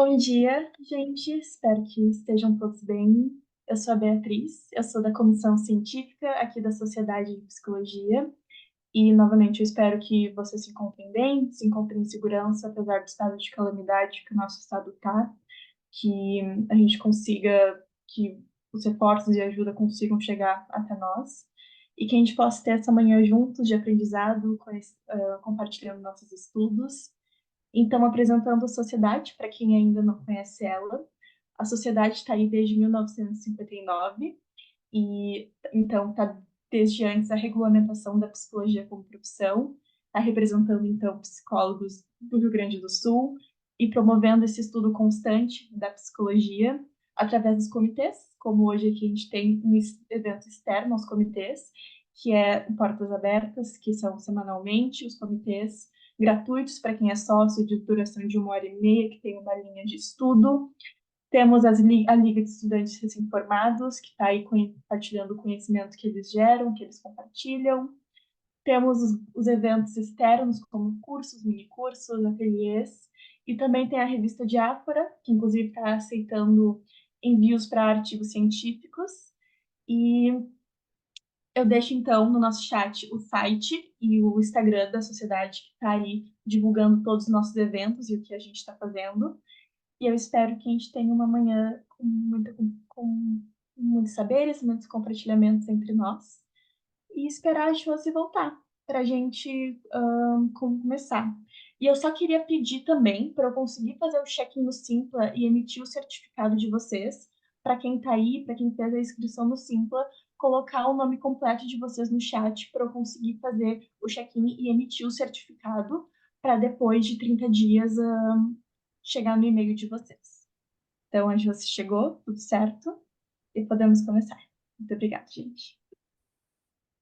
Bom dia, gente. Espero que estejam todos bem. Eu sou a Beatriz, eu sou da Comissão Científica aqui da Sociedade de Psicologia. E, novamente, eu espero que vocês se encontrem bem, se encontrem em segurança, apesar do estado de calamidade que o nosso estado está, que a gente consiga, que os reforços e ajuda consigam chegar até nós, e que a gente possa ter essa manhã juntos de aprendizado, compartilhando nossos estudos. Então, apresentando a sociedade, para quem ainda não conhece ela, a sociedade está aí desde 1959 e então está desde antes da regulamentação da psicologia como profissão, está representando então psicólogos do Rio Grande do Sul e promovendo esse estudo constante da psicologia através dos comitês, como hoje aqui a gente tem um evento externo aos comitês, que é Portas Abertas, que são semanalmente os comitês gratuitos para quem é sócio, de duração de 1 hora e meia, que tem uma linha de estudo. Temos a Liga de Estudantes Recém-Formados, que está aí compartilhando o conhecimento que eles geram, que eles compartilham. Temos os eventos externos, como cursos, minicursos, ateliês. E também tem a revista Diáfora, que inclusive está aceitando envios para artigos científicos. E eu deixo, então, no nosso chat o site e o Instagram da sociedade, que está aí divulgando todos os nossos eventos e o que a gente está fazendo. E eu espero que a gente tenha uma manhã com muitos saberes, muitos compartilhamentos entre nós. E esperar a Josi voltar para a gente começar. E eu só queria pedir também para eu conseguir fazer o check-in no Simpla e emitir o certificado de vocês, para quem está aí, para quem fez a inscrição no Simpla, colocar o nome completo de vocês no chat para eu conseguir fazer o check-in e emitir o certificado para depois de 30 dias chegar no e-mail de vocês. Então, a Josi chegou, tudo certo, e podemos começar. Muito obrigada, gente.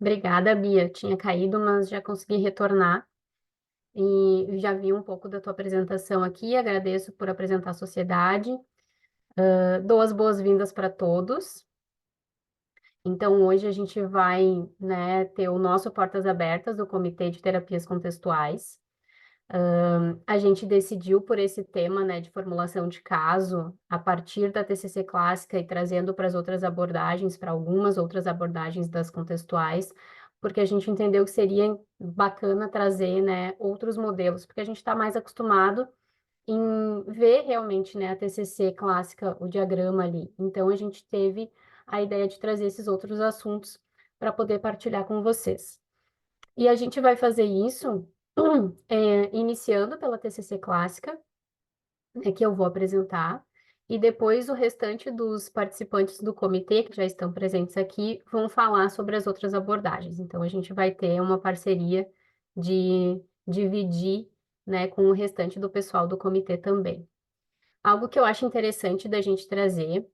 Obrigada, Bia. Tinha caído, mas já consegui retornar e já vi um pouco da tua apresentação aqui. Agradeço por apresentar a sociedade. Dou as boas-vindas para todos. Então, hoje a gente vai, né, ter o nosso Portas Abertas do Comitê de Terapias Contextuais. A gente decidiu por esse tema, né, de formulação de caso, a partir da TCC clássica e trazendo para as outras abordagens, para algumas outras abordagens das contextuais, porque a gente entendeu que seria bacana trazer, né, outros modelos, porque a gente está mais acostumado em ver realmente, né, a TCC clássica, o diagrama ali. Então, a gente teve a ideia de trazer esses outros assuntos para poder partilhar com vocês. E a gente vai fazer isso iniciando pela TCC clássica, né, que eu vou apresentar, e depois o restante dos participantes do comitê, que já estão presentes aqui, vão falar sobre as outras abordagens. Então, a gente vai ter uma parceria de dividir, né, com o restante do pessoal do comitê também. Algo que eu acho interessante da gente trazer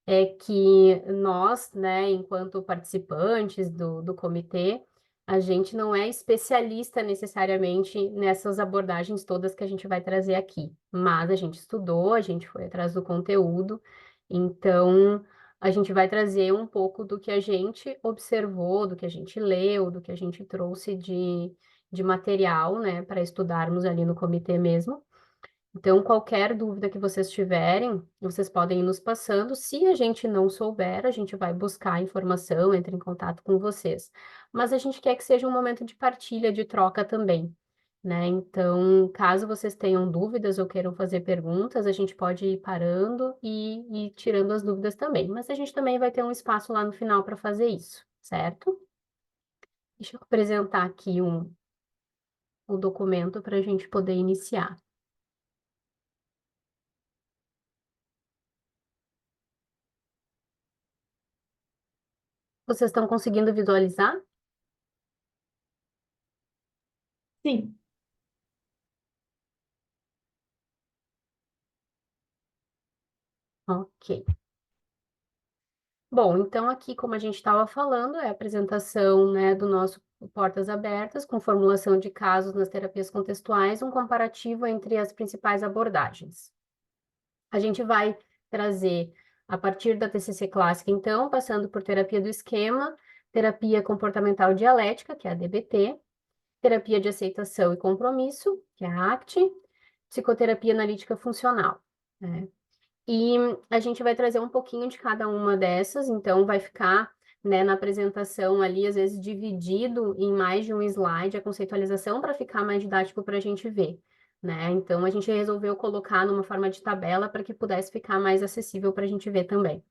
é que nós, né, enquanto participantes do comitê, a gente não é especialista necessariamente nessas abordagens todas que a gente vai trazer aqui, mas a gente estudou, a gente foi atrás do conteúdo, então a gente vai trazer um pouco do que a gente observou, do que a gente leu, do que a gente trouxe de material, né, para estudarmos ali no comitê mesmo. Então, qualquer dúvida que vocês tiverem, vocês podem ir nos passando. Se a gente não souber, a gente vai buscar a informação, entra em contato com vocês. Mas a gente quer que seja um momento de partilha, de troca também, né? Então, caso vocês tenham dúvidas ou queiram fazer perguntas, a gente pode ir parando e tirando as dúvidas também. Mas a gente também vai ter um espaço lá no final para fazer isso, certo? Deixa eu apresentar aqui o documento para a gente poder iniciar. Vocês estão conseguindo visualizar? Sim. Ok. Bom, então aqui, como a gente estava falando, é a apresentação, né, do nosso Portas Abertas, com formulação de casos nas terapias contextuais, um comparativo entre as principais abordagens. A gente vai trazer, a partir da TCC clássica, então, passando por terapia do esquema, terapia comportamental dialética, que é a DBT, terapia de aceitação e compromisso, que é a ACT, psicoterapia analítica funcional. né? E a gente vai trazer um pouquinho de cada uma dessas, então vai ficar, né, na apresentação ali, às vezes dividido em mais de um slide, a conceitualização para ficar mais didático para a gente ver, né? Então a gente resolveu colocar numa forma de tabela para que pudesse ficar mais acessível para a gente ver também.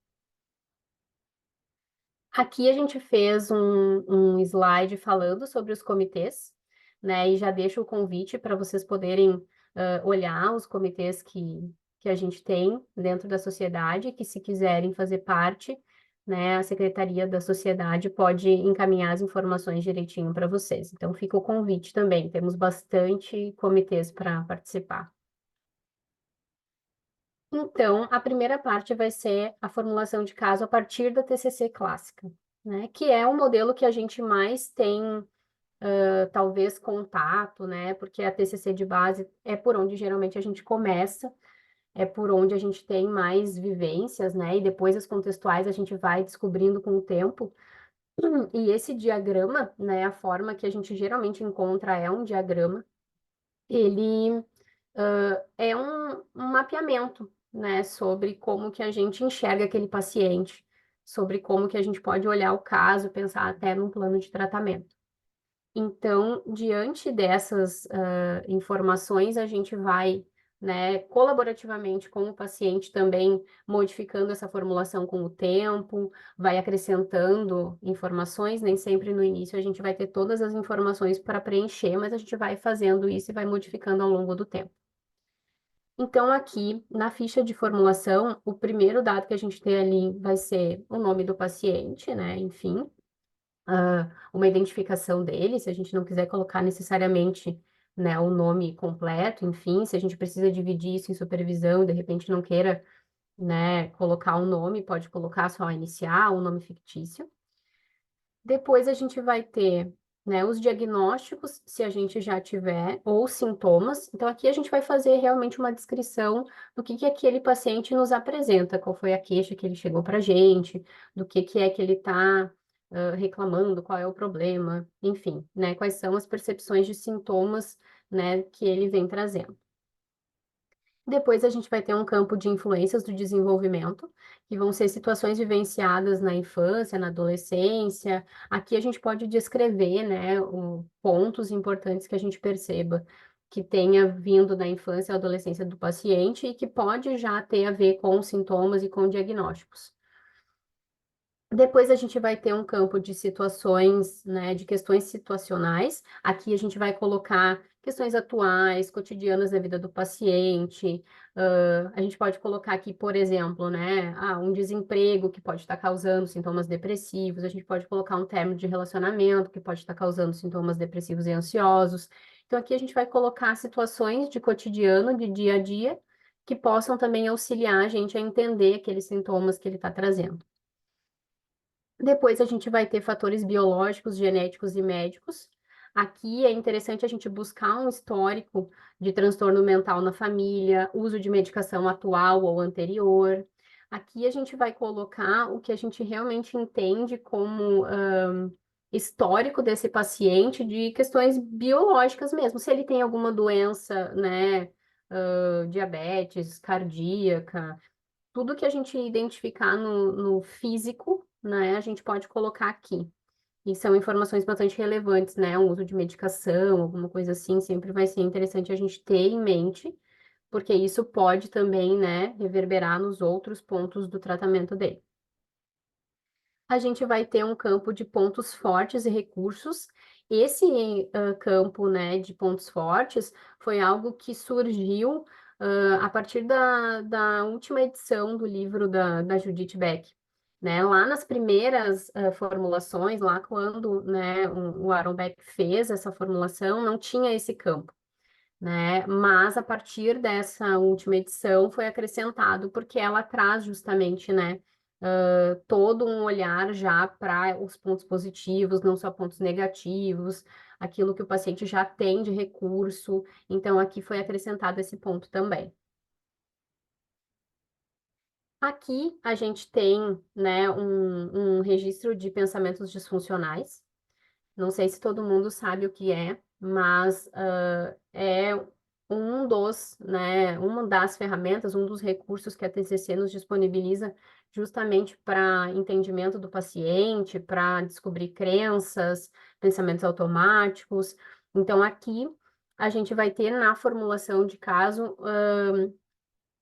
Aqui a gente fez um slide falando sobre os comitês, né? E já deixo o convite para vocês poderem olhar os comitês que a gente tem dentro da sociedade, que se quiserem fazer parte, né, a Secretaria da Sociedade pode encaminhar as informações direitinho para vocês. Então fica o convite também, temos bastante comitês para participar. Então, a primeira parte vai ser a formulação de caso a partir da TCC clássica, né? Que é o modelo que a gente mais tem, talvez, contato, né? Porque a TCC de base é por onde geralmente a gente começa, é por onde a gente tem mais vivências, né? E depois as contextuais a gente vai descobrindo com o tempo. E esse diagrama, né? A forma que a gente geralmente encontra é um diagrama. Ele é um mapeamento, né, sobre como que a gente enxerga aquele paciente, sobre como que a gente pode olhar o caso, pensar até num plano de tratamento. Então, diante dessas informações, a gente vai, né, colaborativamente com o paciente também modificando essa formulação com o tempo, vai acrescentando informações, nem sempre no início a gente vai ter todas as informações para preencher, mas a gente vai fazendo isso e vai modificando ao longo do tempo. Então, aqui na ficha de formulação, o primeiro dado que a gente tem ali vai ser o nome do paciente, né? Enfim, uma identificação dele, se a gente não quiser colocar necessariamente, né, o nome completo, enfim, se a gente precisa dividir isso em supervisão e de repente não queira, né, colocar um nome, pode colocar só a inicial, um nome fictício. Depois a gente vai ter, né, os diagnósticos, se a gente já tiver, ou sintomas. Então, aqui a gente vai fazer realmente uma descrição do que aquele paciente nos apresenta, qual foi a queixa que ele chegou para a gente, do que é que ele está reclamando, qual é o problema, enfim, né, quais são as percepções de sintomas, né, que ele vem trazendo. Depois a gente vai ter um campo de influências do desenvolvimento, que vão ser situações vivenciadas na infância, na adolescência. Aqui a gente pode descrever, né, pontos importantes que a gente perceba que tenha vindo da infância e adolescência do paciente e que pode já ter a ver com sintomas e com diagnósticos. Depois a gente vai ter um campo de situações, né, de questões situacionais. Aqui a gente vai colocar questões atuais, cotidianas da vida do paciente. A gente pode colocar aqui, por exemplo, né, um desemprego que pode estar causando sintomas depressivos. A gente pode colocar um término de relacionamento que pode estar causando sintomas depressivos e ansiosos. Então aqui a gente vai colocar situações de cotidiano, de dia a dia, que possam também auxiliar a gente a entender aqueles sintomas que ele está trazendo. Depois a gente vai ter fatores biológicos, genéticos e médicos. Aqui é interessante a gente buscar um histórico de transtorno mental na família, uso de medicação atual ou anterior. Aqui a gente vai colocar o que a gente realmente entende como histórico desse paciente de questões biológicas mesmo. Se ele tem alguma doença, né, diabetes, cardíaca, tudo que a gente identificar no físico, né, a gente pode colocar aqui. E são informações bastante relevantes, né? O uso de medicação, alguma coisa assim, sempre vai ser interessante a gente ter em mente, porque isso pode também, né, reverberar nos outros pontos do tratamento dele. A gente vai ter um campo de pontos fortes e recursos. Esse campo, né, de pontos fortes foi algo que surgiu a partir da última edição do livro da Judith Beck. Né? Lá nas primeiras formulações, lá quando, né, o Aaron Beck fez essa formulação, não tinha esse campo, né? Mas a partir dessa última edição foi acrescentado porque ela traz justamente, né, todo um olhar já para os pontos positivos, não só pontos negativos, aquilo que o paciente já tem de recurso. Então, aqui foi acrescentado esse ponto também. Aqui a gente tem, né, um registro de pensamentos disfuncionais. Não sei se todo mundo sabe o que é, mas é uma das ferramentas, um dos recursos que a TCC nos disponibiliza justamente para entendimento do paciente, para descobrir crenças, pensamentos automáticos. Então, aqui a gente vai ter na formulação de caso,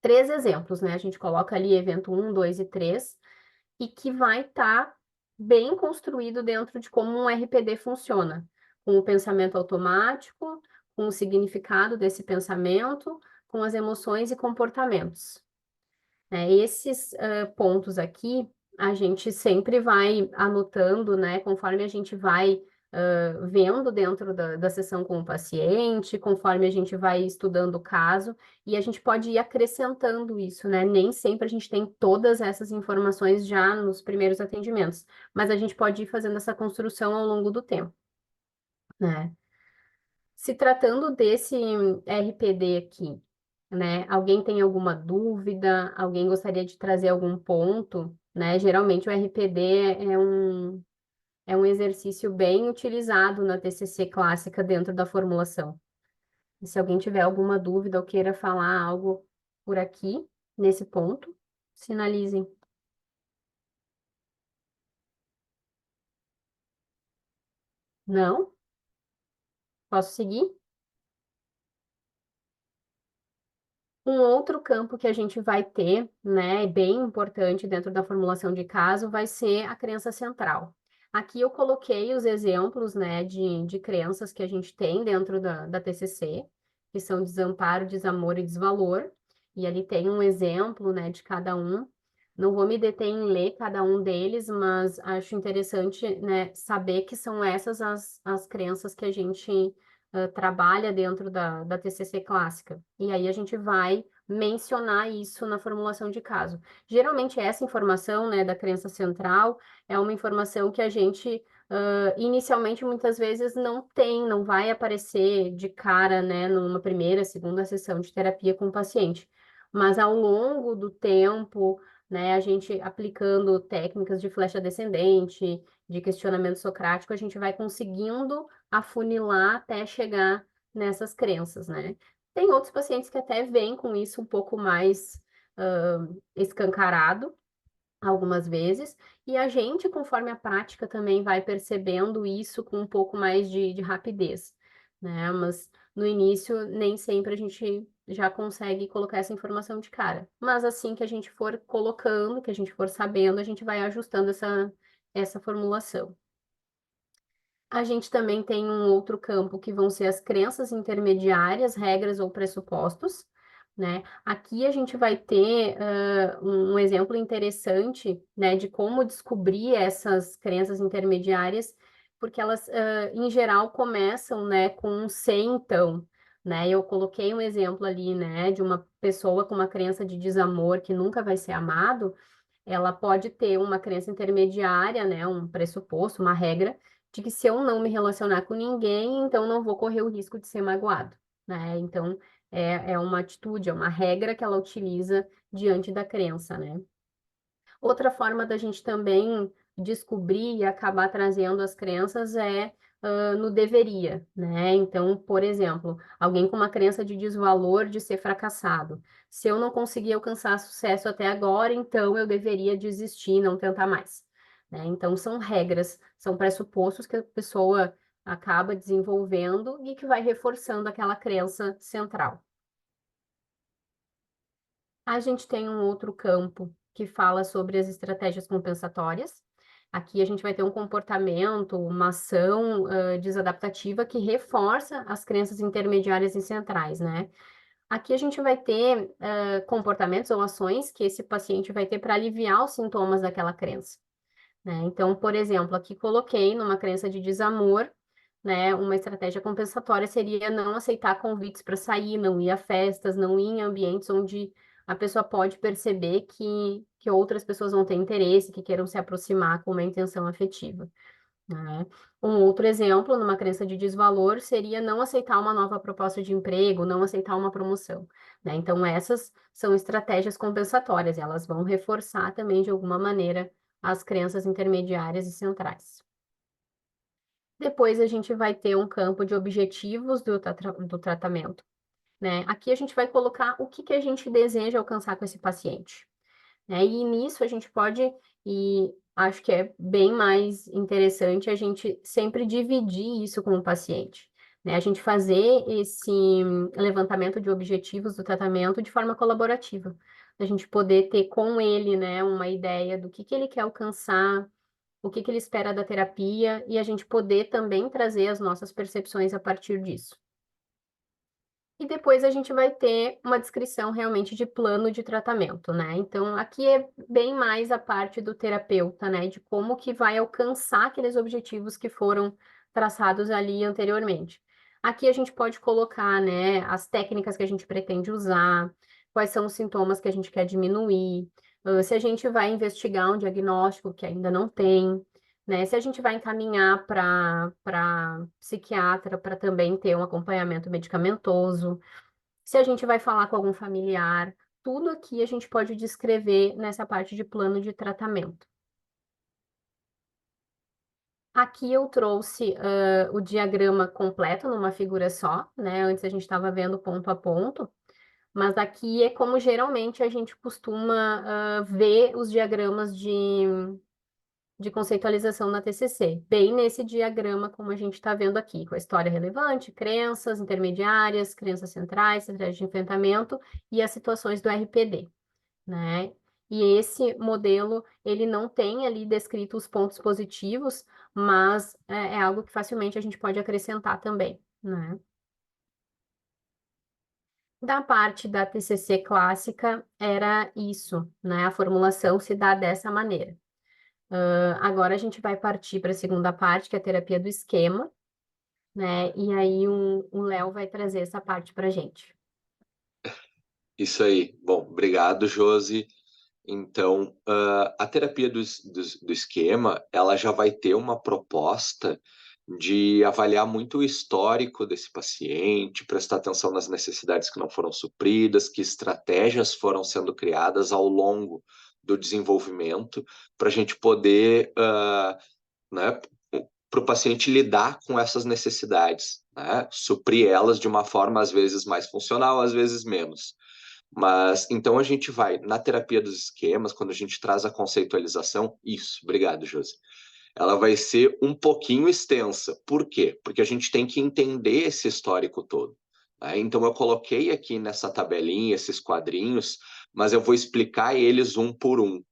três exemplos, né? A gente coloca ali evento 1, 2 e 3, e que vai estar bem construído dentro de como um RPD funciona, com o pensamento automático, com o significado desse pensamento, com as emoções e comportamentos. Esses pontos aqui, a gente sempre vai anotando, né, conforme a gente vai vendo dentro da sessão com o paciente, conforme a gente vai estudando o caso, e a gente pode ir acrescentando isso, né? Nem sempre a gente tem todas essas informações já nos primeiros atendimentos, mas a gente pode ir fazendo essa construção ao longo do tempo, né? Se tratando desse RPD aqui, né? Alguém tem alguma dúvida? Alguém gostaria de trazer algum ponto, né? Geralmente o RPD é um exercício bem utilizado na TCC clássica dentro da formulação. E se alguém tiver alguma dúvida ou queira falar algo por aqui, nesse ponto, sinalizem. Não? Posso seguir? Um outro campo que a gente vai ter, né, bem importante dentro da formulação de caso, vai ser a crença central. Aqui eu coloquei os exemplos, né, de crenças que a gente tem dentro da TCC, que são desamparo, desamor e desvalor, e ali tem um exemplo, né, de cada um. Não vou me deter em ler cada um deles, mas acho interessante, né, saber que são essas as crenças que a gente trabalha dentro da TCC clássica. E aí a gente vai mencionar isso na formulação de caso. Geralmente essa informação, né, da crença central é uma informação que a gente inicialmente muitas vezes não tem, não vai aparecer de cara, né, numa primeira, segunda sessão de terapia com o paciente. Mas ao longo do tempo, né, a gente aplicando técnicas de flecha descendente, de questionamento socrático, a gente vai conseguindo afunilar até chegar nessas crenças, né? Tem outros pacientes que até vêm com isso um pouco mais escancarado, algumas vezes, e a gente, conforme a prática, também vai percebendo isso com um pouco mais de rapidez, né? Mas no início, nem sempre a gente já consegue colocar essa informação de cara. Mas assim que a gente for colocando, que a gente for sabendo, a gente vai ajustando essa formulação. A gente também tem um outro campo que vão ser as crenças intermediárias, regras ou pressupostos, né? Aqui a gente vai ter um exemplo interessante, né, de como descobrir essas crenças intermediárias, porque elas, em geral, começam, né, com um ser então, né? Eu coloquei um exemplo ali, né, de uma pessoa com uma crença de desamor que nunca vai ser amado. Ela pode ter uma crença intermediária, né, um pressuposto, uma regra, de que se eu não me relacionar com ninguém, então não vou correr o risco de ser magoado, né? Então, é uma atitude, é uma regra que ela utiliza diante da crença, né? Outra forma da gente também descobrir e acabar trazendo as crenças é no deveria, né? Então, por exemplo, alguém com uma crença de desvalor de ser fracassado. Se eu não conseguir alcançar sucesso até agora, então eu deveria desistir, não tentar mais, né? Então, são regras, são pressupostos que a pessoa acaba desenvolvendo e que vai reforçando aquela crença central. A gente tem um outro campo que fala sobre as estratégias compensatórias. Aqui a gente vai ter um comportamento, uma ação desadaptativa que reforça as crenças intermediárias e centrais, né? Aqui a gente vai ter comportamentos ou ações que esse paciente vai ter para aliviar os sintomas daquela crença, né? Então, por exemplo, aqui coloquei numa crença de desamor, né? Uma estratégia compensatória seria não aceitar convites para sair, não ir a festas, não ir em ambientes onde a pessoa pode perceber que outras pessoas vão ter interesse, que queiram se aproximar com uma intenção afetiva, né? Um outro exemplo, numa crença de desvalor, seria não aceitar uma nova proposta de emprego, não aceitar uma promoção, né? Então, essas são estratégias compensatórias, e elas vão reforçar também, de alguma maneira, as crenças intermediárias e centrais. Depois, a gente vai ter um campo de objetivos do tratamento. né? Aqui a gente vai colocar o que a gente deseja alcançar com esse paciente, né? E nisso a gente pode, e acho que é bem mais interessante a gente sempre dividir isso com o paciente, né? A gente fazer esse levantamento de objetivos do tratamento de forma colaborativa, a gente poder ter com ele, né, uma ideia do que ele quer alcançar, o que ele espera da terapia, e a gente poder também trazer as nossas percepções a partir disso. E depois a gente vai ter uma descrição realmente de plano de tratamento, né? Então, aqui é bem mais a parte do terapeuta, né? De como que vai alcançar aqueles objetivos que foram traçados ali anteriormente. Aqui a gente pode colocar, né, as técnicas que a gente pretende usar, quais são os sintomas que a gente quer diminuir, se a gente vai investigar um diagnóstico que ainda não tem, né? Se a gente vai encaminhar para psiquiatra para também ter um acompanhamento medicamentoso, se a gente vai falar com algum familiar, tudo aqui a gente pode descrever nessa parte de plano de tratamento. Aqui eu trouxe o diagrama completo numa figura só, né? Antes a gente estava vendo ponto a ponto, mas aqui é como geralmente a gente costuma ver os diagramas de conceitualização na TCC, bem nesse diagrama como a gente está vendo aqui, com a história relevante, crenças intermediárias, crenças centrais, estratégia de enfrentamento e as situações do RPD, né? E esse modelo, ele não tem ali descrito os pontos positivos, mas é algo que facilmente a gente pode acrescentar também, né? Da parte da TCC clássica, era isso, né? A formulação se dá dessa maneira. Agora a gente vai partir para a segunda parte, que é a terapia do esquema, né? E aí o Léo vai trazer essa parte para a gente. Isso aí. Bom, obrigado, Josi. Então, a terapia do esquema, ela já vai ter uma proposta de avaliar muito o histórico desse paciente, prestar atenção nas necessidades que não foram supridas, que estratégias foram sendo criadas ao longo do desenvolvimento, para a gente poder, né, para o paciente lidar com essas necessidades, né, suprir elas de uma forma, às vezes, mais funcional, às vezes menos. Mas então a gente vai na terapia dos esquemas, quando a gente traz a conceitualização, isso, obrigado, Josi. Ela vai ser um pouquinho extensa. Por quê? Porque a gente tem que entender esse histórico todo, né? Então eu coloquei aqui nessa tabelinha esses quadrinhos, mas eu vou explicar eles um por um,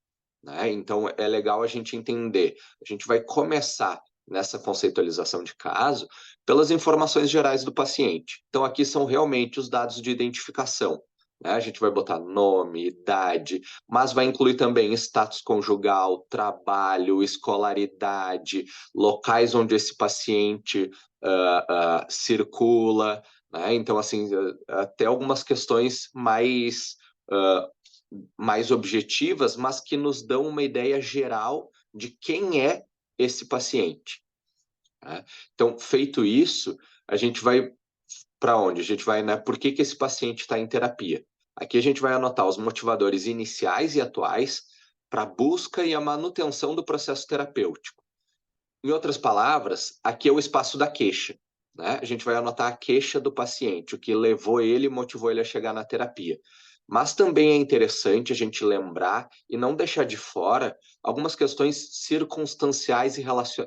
né? Então é legal a gente entender. A gente vai começar nessa conceitualização de caso pelas informações gerais do paciente. Então aqui são realmente os dados de identificação, né? A gente vai botar nome, idade, mas vai incluir também status conjugal, trabalho, escolaridade, locais onde esse paciente circula, né? Então, assim, até algumas questões mais objetivas, mas que nos dão uma ideia geral de quem é esse paciente, né? Então, feito isso, a gente vai para onde? A gente vai, né? Por que esse paciente está em terapia? Aqui a gente vai anotar os motivadores iniciais e atuais para a busca e a manutenção do processo terapêutico. Em outras palavras, aqui é o espaço da queixa, né? A gente vai anotar a queixa do paciente, o que levou ele e motivou ele a chegar na terapia. Mas também é interessante a gente lembrar e não deixar de fora algumas questões circunstanciais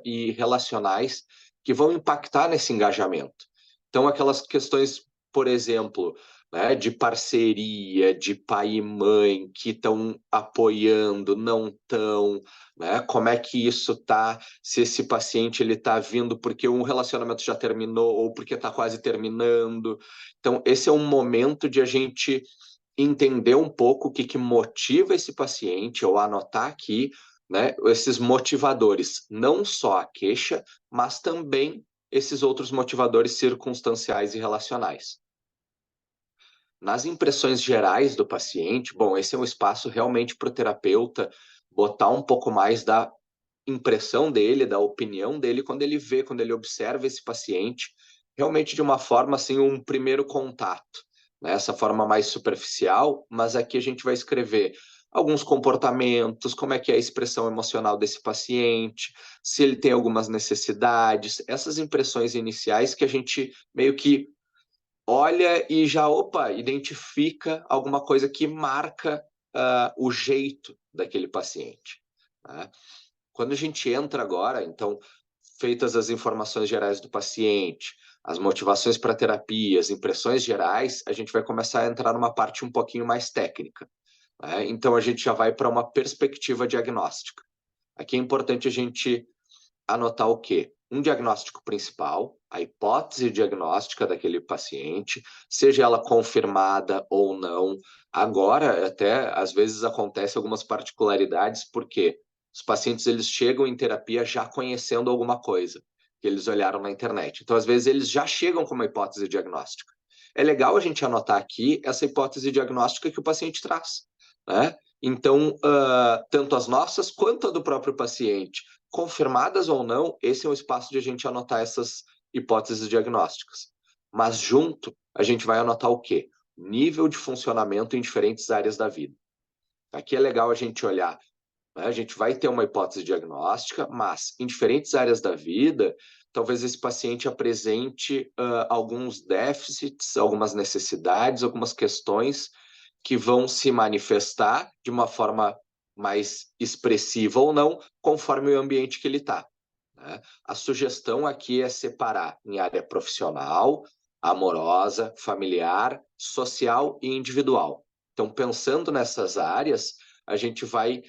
e relacionais que vão impactar nesse engajamento. Então, aquelas questões, por exemplo, né, de parceria, de pai e mãe que estão apoiando, não estão, né? Como é que isso está? Se esse paciente ele está vindo porque um relacionamento já terminou ou porque está quase terminando. Então, esse é um momento de a gente entender um pouco o que motiva esse paciente, ou anotar aqui, né, esses motivadores, não só a queixa, mas também esses outros motivadores circunstanciais e relacionais. Nas impressões gerais do paciente, bom, esse é um espaço realmente para o terapeuta botar um pouco mais da impressão dele, da opinião dele, quando ele vê, quando ele observa esse paciente, realmente de uma forma, assim, um primeiro contato, né? Essa forma mais superficial, mas aqui a gente vai escrever alguns comportamentos, como é que é a expressão emocional desse paciente, se ele tem algumas necessidades, essas impressões iniciais que a gente meio que olha e já, opa, identifica alguma coisa que marca o jeito daquele paciente, né? Quando a gente entra agora, então, feitas as informações gerais do paciente, as motivações para terapia, as impressões gerais, a gente vai começar a entrar numa parte um pouquinho mais técnica, né? Então, a gente já vai para uma perspectiva diagnóstica. Aqui é importante a gente anotar o quê? Um diagnóstico principal, a hipótese diagnóstica daquele paciente, seja ela confirmada ou não. Agora, até, às vezes acontece algumas particularidades, porque os pacientes eles chegam em terapia já conhecendo alguma coisa que eles olharam na internet. Então, às vezes, eles já chegam com uma hipótese diagnóstica. É legal a gente anotar aqui essa hipótese diagnóstica que o paciente traz, né? Então, tanto as nossas quanto a do próprio paciente, confirmadas ou não, esse é o espaço de a gente anotar essas hipóteses diagnósticas. Mas junto, a gente vai anotar o quê? Nível de funcionamento em diferentes áreas da vida. Aqui é legal a gente olhar, né? A gente vai ter uma hipótese diagnóstica, mas em diferentes áreas da vida, talvez esse paciente apresente alguns déficits, algumas necessidades, algumas questões que vão se manifestar de uma forma mais expressiva ou não, conforme o ambiente que ele está, né? A sugestão aqui é separar em área profissional, amorosa, familiar, social e individual. Então, pensando nessas áreas, a gente vai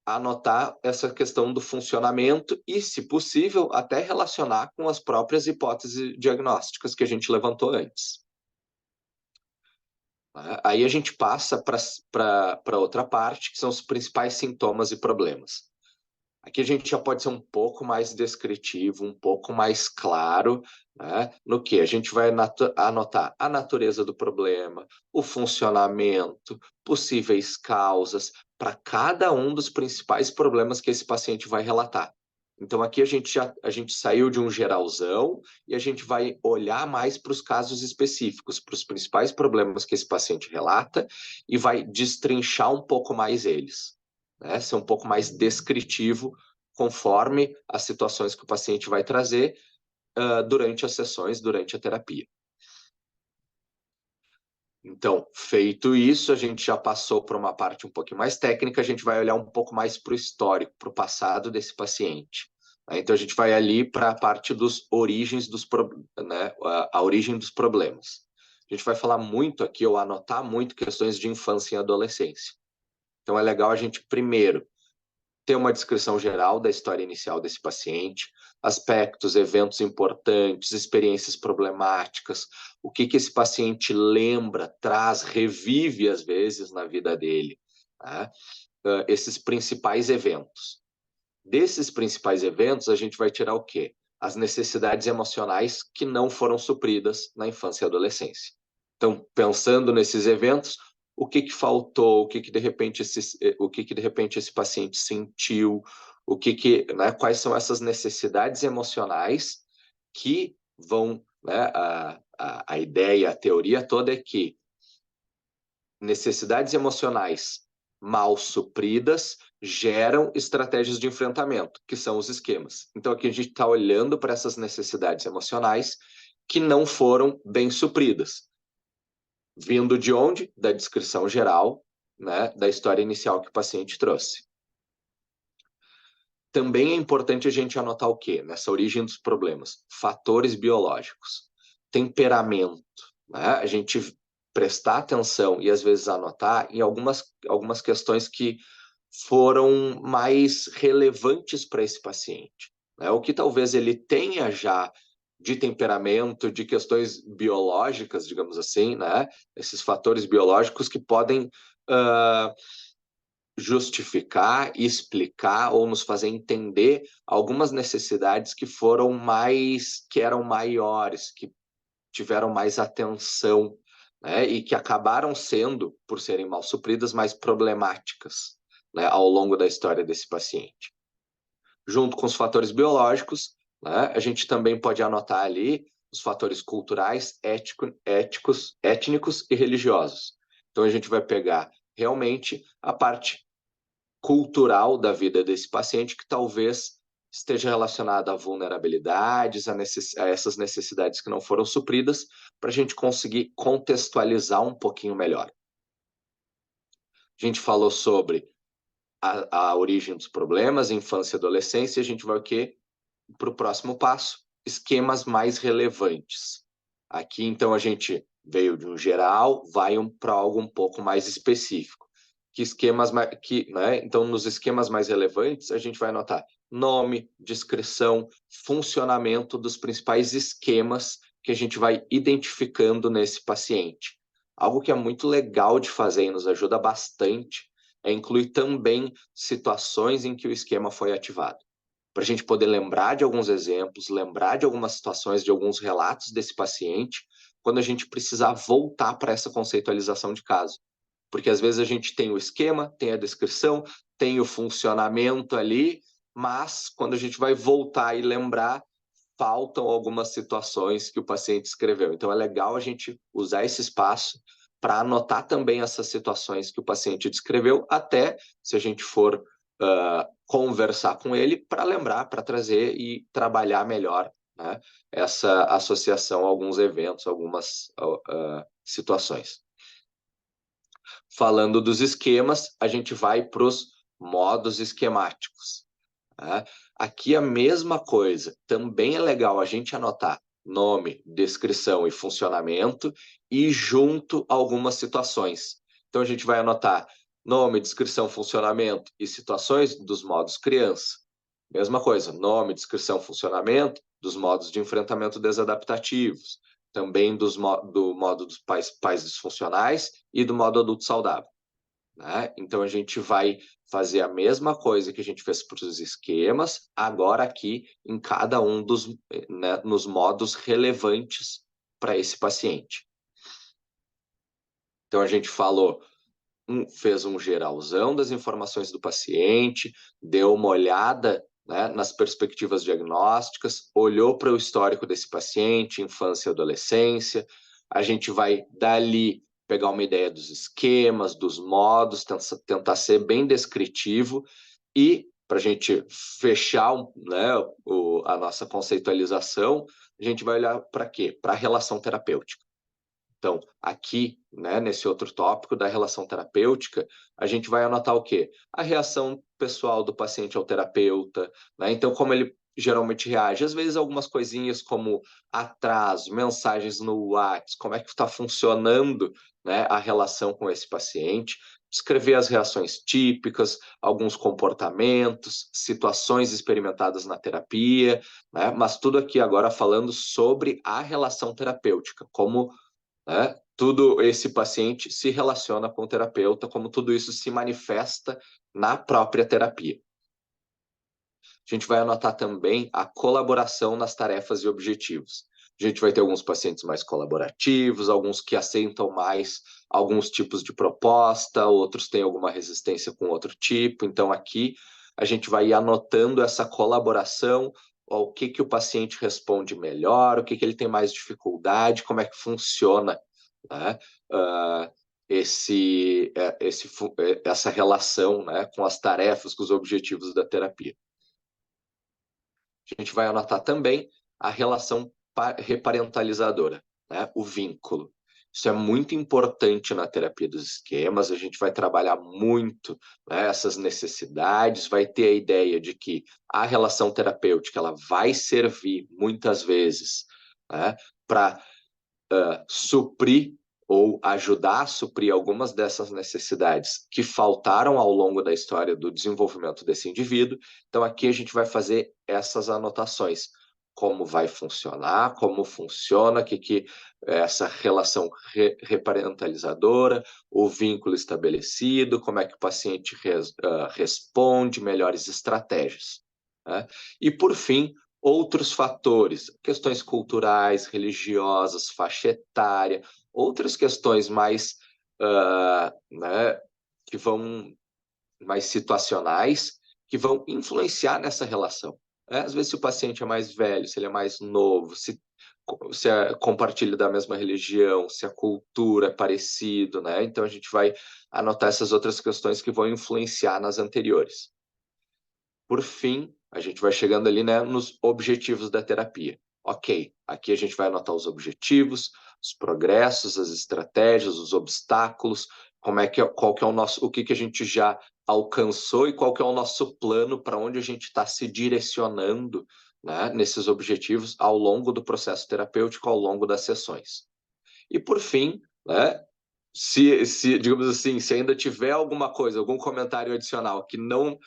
anotar essa questão do funcionamento e, se possível, até relacionar com as próprias hipóteses diagnósticas que a gente levantou antes. Aí a gente passa para outra parte, que são os principais sintomas e problemas. Aqui a gente já pode ser um pouco mais descritivo, um pouco mais claro, né? No que a gente vai anotar a natureza do problema, o funcionamento, possíveis causas para cada um dos principais problemas que esse paciente vai relatar. Então aqui a gente saiu de um geralzão e a gente vai olhar mais para os casos específicos, para os principais problemas que esse paciente relata e vai destrinchar um pouco mais eles, né? Ser um pouco mais descritivo conforme as situações que o paciente vai trazer durante as sessões, durante a terapia. Então, feito isso, a gente já passou para uma parte um pouquinho mais técnica, a gente vai olhar um pouco mais para o histórico, para o passado desse paciente. Então, a gente vai ali para a parte dos origens né, a origem dos problemas. A gente vai falar muito aqui, ou anotar muito, questões de infância e adolescência. Então, é legal a gente, primeiro, ter uma descrição geral da história inicial desse paciente, aspectos, eventos importantes, experiências problemáticas, o que esse paciente lembra, traz, revive às vezes na vida dele, tá? Esses principais eventos. Desses principais eventos, a gente vai tirar o quê? As necessidades emocionais que não foram supridas na infância e adolescência. Então, pensando nesses eventos, o que faltou, o que de repente esse paciente sentiu, né, quais são essas necessidades emocionais que vão, né, a ideia, a teoria toda é que necessidades emocionais mal supridas geram estratégias de enfrentamento, que são os esquemas. Então aqui a gente está olhando para essas necessidades emocionais que não foram bem supridas. Vindo de onde? Da descrição geral, né, da história inicial que o paciente trouxe. Também é importante a gente anotar o quê? Nessa origem dos problemas. Fatores biológicos. Temperamento, né? A gente prestar atenção e às vezes anotar em algumas questões que foram mais relevantes para esse paciente, né? O que talvez ele tenha já de temperamento, de questões biológicas, digamos assim, né? Esses fatores biológicos que podem justificar, explicar ou nos fazer entender algumas necessidades que eram maiores, que tiveram mais atenção, né? E que acabaram sendo, por serem mal supridas, mais problemáticas, né, ao longo da história desse paciente. Junto com os fatores biológicos, né, a gente também pode anotar ali os fatores culturais, étnicos e religiosos. Então a gente vai pegar realmente a parte cultural da vida desse paciente que talvez esteja relacionada a vulnerabilidades, a essas necessidades que não foram supridas, para a gente conseguir contextualizar um pouquinho melhor. A gente falou sobre a origem dos problemas, infância e adolescência, e a gente vai o quê? Para o próximo passo, esquemas mais relevantes. Aqui, então, a gente veio de um geral, vai para algo um pouco mais específico. Então, nos esquemas mais relevantes, a gente vai anotar nome, descrição, funcionamento dos principais esquemas que a gente vai identificando nesse paciente. Algo que é muito legal de fazer e nos ajuda bastante é incluir também situações em que o esquema foi ativado, para a gente poder lembrar de alguns exemplos, lembrar de algumas situações, de alguns relatos desse paciente, quando a gente precisar voltar para essa conceitualização de caso. Porque às vezes a gente tem o esquema, tem a descrição, tem o funcionamento ali, mas quando a gente vai voltar e lembrar, faltam algumas situações que o paciente escreveu. Então é legal a gente usar esse espaço para anotar também essas situações que o paciente descreveu, até se a gente for conversar com ele para lembrar, para trazer e trabalhar melhor, né, essa associação a alguns eventos, algumas situações. Falando dos esquemas, a gente vai para os modos esquemáticos. Né? Aqui a mesma coisa, também é legal a gente anotar nome, descrição e funcionamento e junto algumas situações. Então a gente vai anotar nome, descrição, funcionamento e situações dos modos criança. Mesma coisa, nome, descrição, funcionamento dos modos de enfrentamento desadaptativos, também do modo dos pais disfuncionais e do modo adulto saudável. Né? Então a gente vai fazer a mesma coisa que a gente fez para os esquemas, agora aqui em cada um nos modos relevantes para esse paciente. Então a gente fez um geralzão das informações do paciente, deu uma olhada, né, nas perspectivas diagnósticas, olhou para o histórico desse paciente, infância e adolescência. A gente vai dali pegar uma ideia dos esquemas, dos modos, tentar ser bem descritivo e, para a gente fechar, né, a nossa conceitualização, a gente vai olhar para quê? Para a relação terapêutica. Então, aqui, né, nesse outro tópico da relação terapêutica, a gente vai anotar o quê? A reação pessoal do paciente ao terapeuta, né? Então, como ele geralmente reage, às vezes algumas coisinhas como atraso, mensagens no WhatsApp, como é que está funcionando, né, a relação com esse paciente, descrever as reações típicas, alguns comportamentos, situações experimentadas na terapia, né? Mas tudo aqui agora falando sobre a relação terapêutica, como, né, tudo esse paciente se relaciona com o terapeuta, como tudo isso se manifesta na própria terapia. A gente vai anotar também a colaboração nas tarefas e objetivos. A gente vai ter alguns pacientes mais colaborativos, alguns que aceitam mais alguns tipos de proposta, outros têm alguma resistência com outro tipo. Então, aqui a gente vai ir anotando essa colaboração, o que o paciente responde melhor, o que ele tem mais dificuldade, como é que funciona, né, essa relação, né, com as tarefas, com os objetivos da terapia. A gente vai anotar também a relação reparentalizadora, né, o vínculo. Isso é muito importante na terapia dos esquemas, a gente vai trabalhar muito, né, essas necessidades, vai ter a ideia de que a relação terapêutica ela vai servir muitas vezes, né, para suprir ou ajudar a suprir algumas dessas necessidades que faltaram ao longo da história do desenvolvimento desse indivíduo. Então, aqui a gente vai fazer essas anotações. Como vai funcionar, como funciona, que essa relação reparentalizadora, o vínculo estabelecido, como é que o paciente responde, melhores estratégias. Né? E, por fim, outros fatores, questões culturais, religiosas, faixa etária, outras questões mais, né, que vão mais situacionais, que vão influenciar nessa relação. Né? Às vezes, se o paciente é mais velho, se ele é mais novo, se compartilha da mesma religião, se a cultura é parecida, né? Então a gente vai anotar essas outras questões que vão influenciar nas anteriores. Por fim, a gente vai chegando ali, né, nos objetivos da terapia. Ok, aqui a gente vai anotar os objetivos, os progressos, as estratégias, os obstáculos, qual que é o nosso, o que que a gente já alcançou e qual que é o nosso plano para onde a gente está se direcionando, né, nesses objetivos ao longo do processo terapêutico, ao longo das sessões. E por fim, né, digamos assim, se ainda tiver alguma coisa, algum comentário adicional que não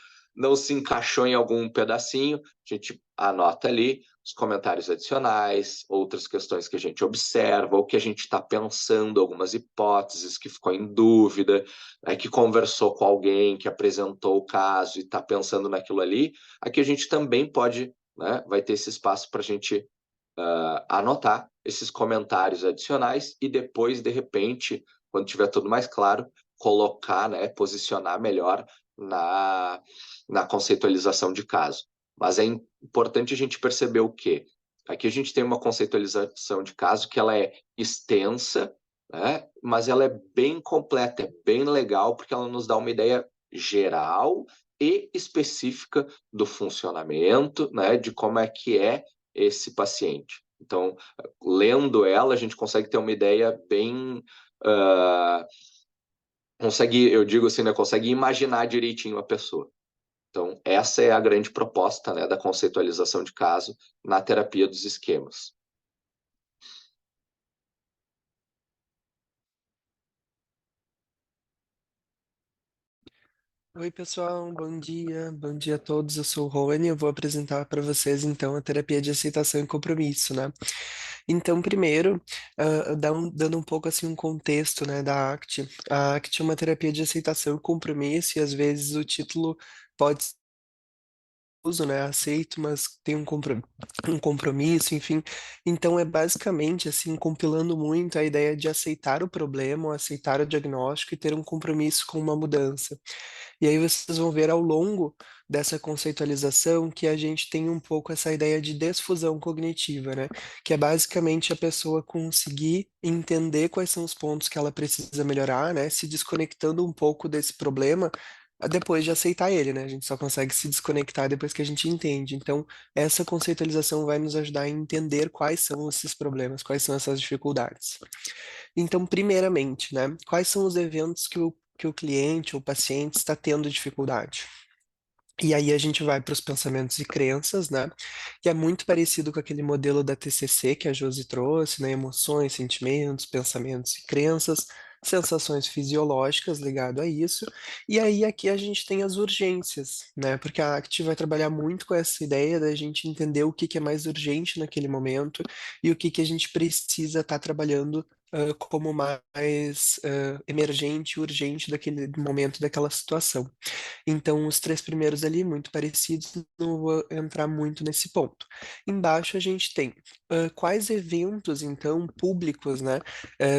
se encaixou em algum pedacinho, a gente anota ali os comentários adicionais, outras questões que a gente observa, ou que a gente está pensando, algumas hipóteses que ficou em dúvida, né, que conversou com alguém, que apresentou o caso e está pensando naquilo ali. Aqui a gente também pode, né, vai ter esse espaço para a gente anotar esses comentários adicionais e depois, de repente, quando tiver tudo mais claro, colocar, né, posicionar melhor na conceitualização de caso. Mas é importante a gente perceber o quê? Aqui a gente tem uma conceitualização de caso que ela é extensa, né, mas ela é bem completa, é bem legal, porque ela nos dá uma ideia geral e específica do funcionamento, né, de como é que é esse paciente. Então, lendo ela, a gente consegue ter uma ideia bem consegue, eu digo assim, né, consegue imaginar direitinho a pessoa. Então, essa é a grande proposta, né, da conceitualização de caso na terapia dos esquemas. Oi, pessoal, bom dia a todos. Eu sou o Rony, eu vou apresentar para vocês então a terapia de aceitação e compromisso, né? Então, primeiro, dando um pouco assim um contexto, né, da ACT. A ACT é uma terapia de aceitação e compromisso, e às vezes o título pode ser uso, né? Aceito, mas tem um compromisso, enfim. Então é basicamente assim, compilando muito a ideia de aceitar o problema, aceitar o diagnóstico e ter um compromisso com uma mudança. E aí vocês vão ver ao longo dessa conceitualização que a gente tem um pouco essa ideia de desfusão cognitiva, né? Que é basicamente a pessoa conseguir entender quais são os pontos que ela precisa melhorar, né? Se desconectando um pouco desse problema depois de aceitar ele, né? A gente só consegue se desconectar depois que a gente entende. Então, essa conceitualização vai nos ajudar a entender quais são esses problemas, quais são essas dificuldades. Então, primeiramente, né? Quais são os eventos que o cliente ou o paciente está tendo dificuldade? E aí a gente vai para os pensamentos e crenças, né? Que é muito parecido com aquele modelo da TCC que a Josi trouxe, né? Emoções, sentimentos, pensamentos e crenças, sensações fisiológicas ligado a isso. E aí aqui a gente tem as urgências, né? Porque a ACT vai trabalhar muito com essa ideia da gente entender o que que é mais urgente naquele momento e o que que a gente precisa estar trabalhando como mais emergente e urgente daquele momento, daquela situação. Então, os três primeiros ali, muito parecidos, não vou entrar muito nesse ponto. Embaixo a gente tem quais eventos, então, públicos, né?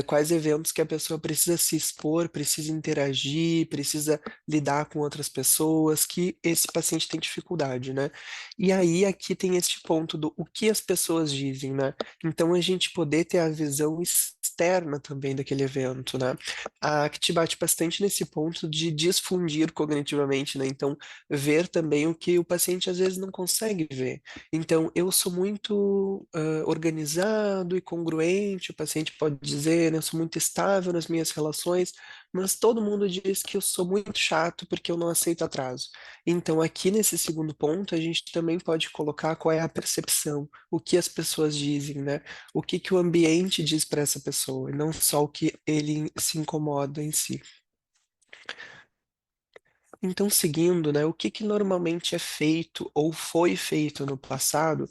Quais eventos que a pessoa precisa se expor, precisa interagir, precisa lidar com outras pessoas, que esse paciente tem dificuldade, né? E aí, aqui tem este ponto do o que as pessoas dizem, né? Então, a gente poder ter a visão externa também daquele evento, né? A que te bate bastante nesse ponto de desfundir cognitivamente, né? Então, ver também o que o paciente às vezes não consegue ver. Então, eu sou muito organizado e congruente, o paciente pode dizer, né? Eu sou muito estável nas minhas relações, mas todo mundo diz que eu sou muito chato porque eu não aceito atraso. Então, aqui nesse segundo ponto, a gente também pode colocar qual é a percepção, o que as pessoas dizem, né? O que que o ambiente diz para essa pessoa, e não só o que ele se incomoda em si. Então, seguindo, né, o que que normalmente é feito ou foi feito no passado,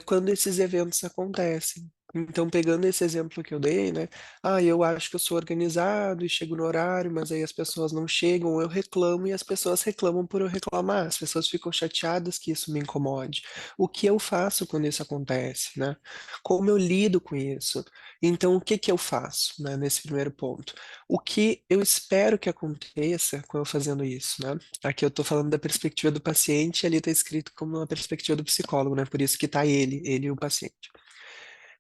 quando esses eventos acontecem? Então, pegando esse exemplo que eu dei, né? Ah, eu acho que eu sou organizado e chego no horário, mas aí as pessoas não chegam, eu reclamo e as pessoas reclamam por eu reclamar. As pessoas ficam chateadas que isso me incomode. O que eu faço quando isso acontece, né? Como eu lido com isso? Então, o que que eu faço, né, nesse primeiro ponto? O que eu espero que aconteça com eu fazendo isso, né? Aqui eu estou falando da perspectiva do paciente, e ali está escrito como uma perspectiva do psicólogo, né? Por isso que está ele e o paciente.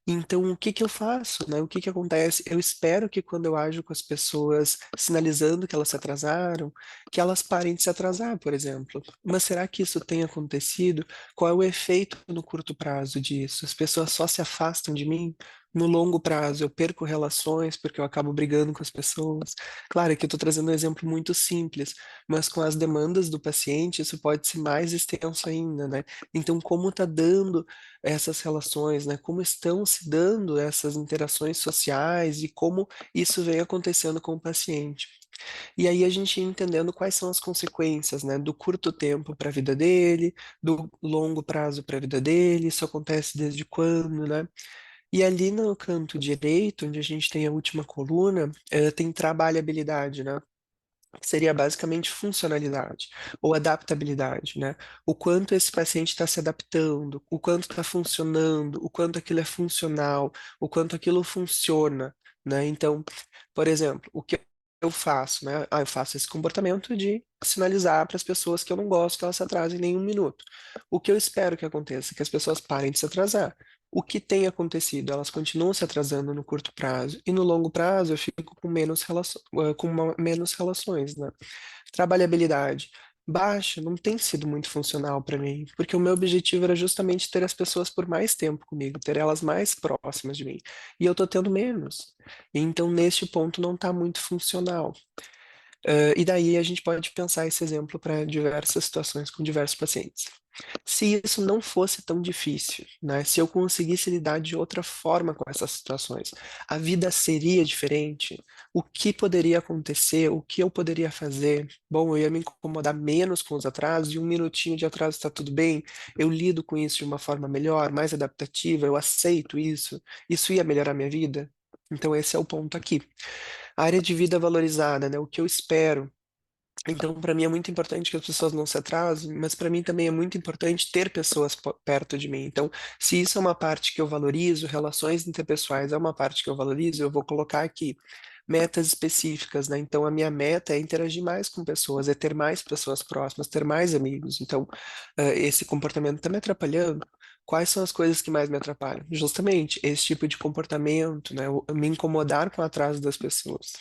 Então, o que que eu faço, né? O que que acontece? Eu espero que quando eu ajo com as pessoas sinalizando que elas se atrasaram, que elas parem de se atrasar, por exemplo. Mas será que isso tem acontecido? Qual é o efeito no curto prazo disso? As pessoas só se afastam de mim? No longo prazo, eu perco relações porque eu acabo brigando com as pessoas. Claro que eu estou trazendo um exemplo muito simples, mas com as demandas do paciente, isso pode ser mais extenso ainda, né? Então, como está dando essas relações, né? Como estão se dando essas interações sociais e como isso vem acontecendo com o paciente. E aí a gente ia entendendo quais são as consequências, né? Do curto tempo para a vida dele, do longo prazo para a vida dele, isso acontece desde quando, né? E ali no canto direito, onde a gente tem a última coluna, tem trabalhabilidade, né? Que seria basicamente funcionalidade ou adaptabilidade, né? O quanto esse paciente está se adaptando, o quanto está funcionando, o quanto aquilo é funcional, o quanto aquilo funciona, né? Então, por exemplo, o que eu faço, né? Eu faço esse comportamento de sinalizar para as pessoas que eu não gosto que elas se atrasem nem um minuto. O que eu espero que aconteça é que as pessoas parem de se atrasar. O que tem acontecido? Elas continuam se atrasando no curto prazo e no longo prazo eu fico com menos relações, né? Trabalhabilidade baixa não tem sido muito funcional para mim, porque o meu objetivo era justamente ter as pessoas por mais tempo comigo, ter elas mais próximas de mim. E eu tô tendo menos. Então, neste ponto, não está muito funcional. E daí a gente pode pensar esse exemplo para diversas situações com diversos pacientes. Se isso não fosse tão difícil, né? Se eu conseguisse lidar de outra forma com essas situações, a vida seria diferente? O que poderia acontecer? O que eu poderia fazer? Bom, eu ia me incomodar menos com os atrasos, e um minutinho de atraso está tudo bem. Eu lido com isso de uma forma melhor, mais adaptativa, eu aceito isso. Isso ia melhorar minha vida? Então, esse é o ponto aqui. A área de vida valorizada, né? O que eu espero. Então, para mim é muito importante que as pessoas não se atrasem, mas para mim também é muito importante ter pessoas perto de mim. Então, se isso é uma parte que eu valorizo, relações interpessoais é uma parte que eu valorizo, eu vou colocar aqui metas específicas, né? Então, a minha meta é interagir mais com pessoas, é ter mais pessoas próximas, ter mais amigos. Então, esse comportamento está me atrapalhando. Quais são as coisas que mais me atrapalham? Justamente esse tipo de comportamento, né? Me incomodar com o atraso das pessoas.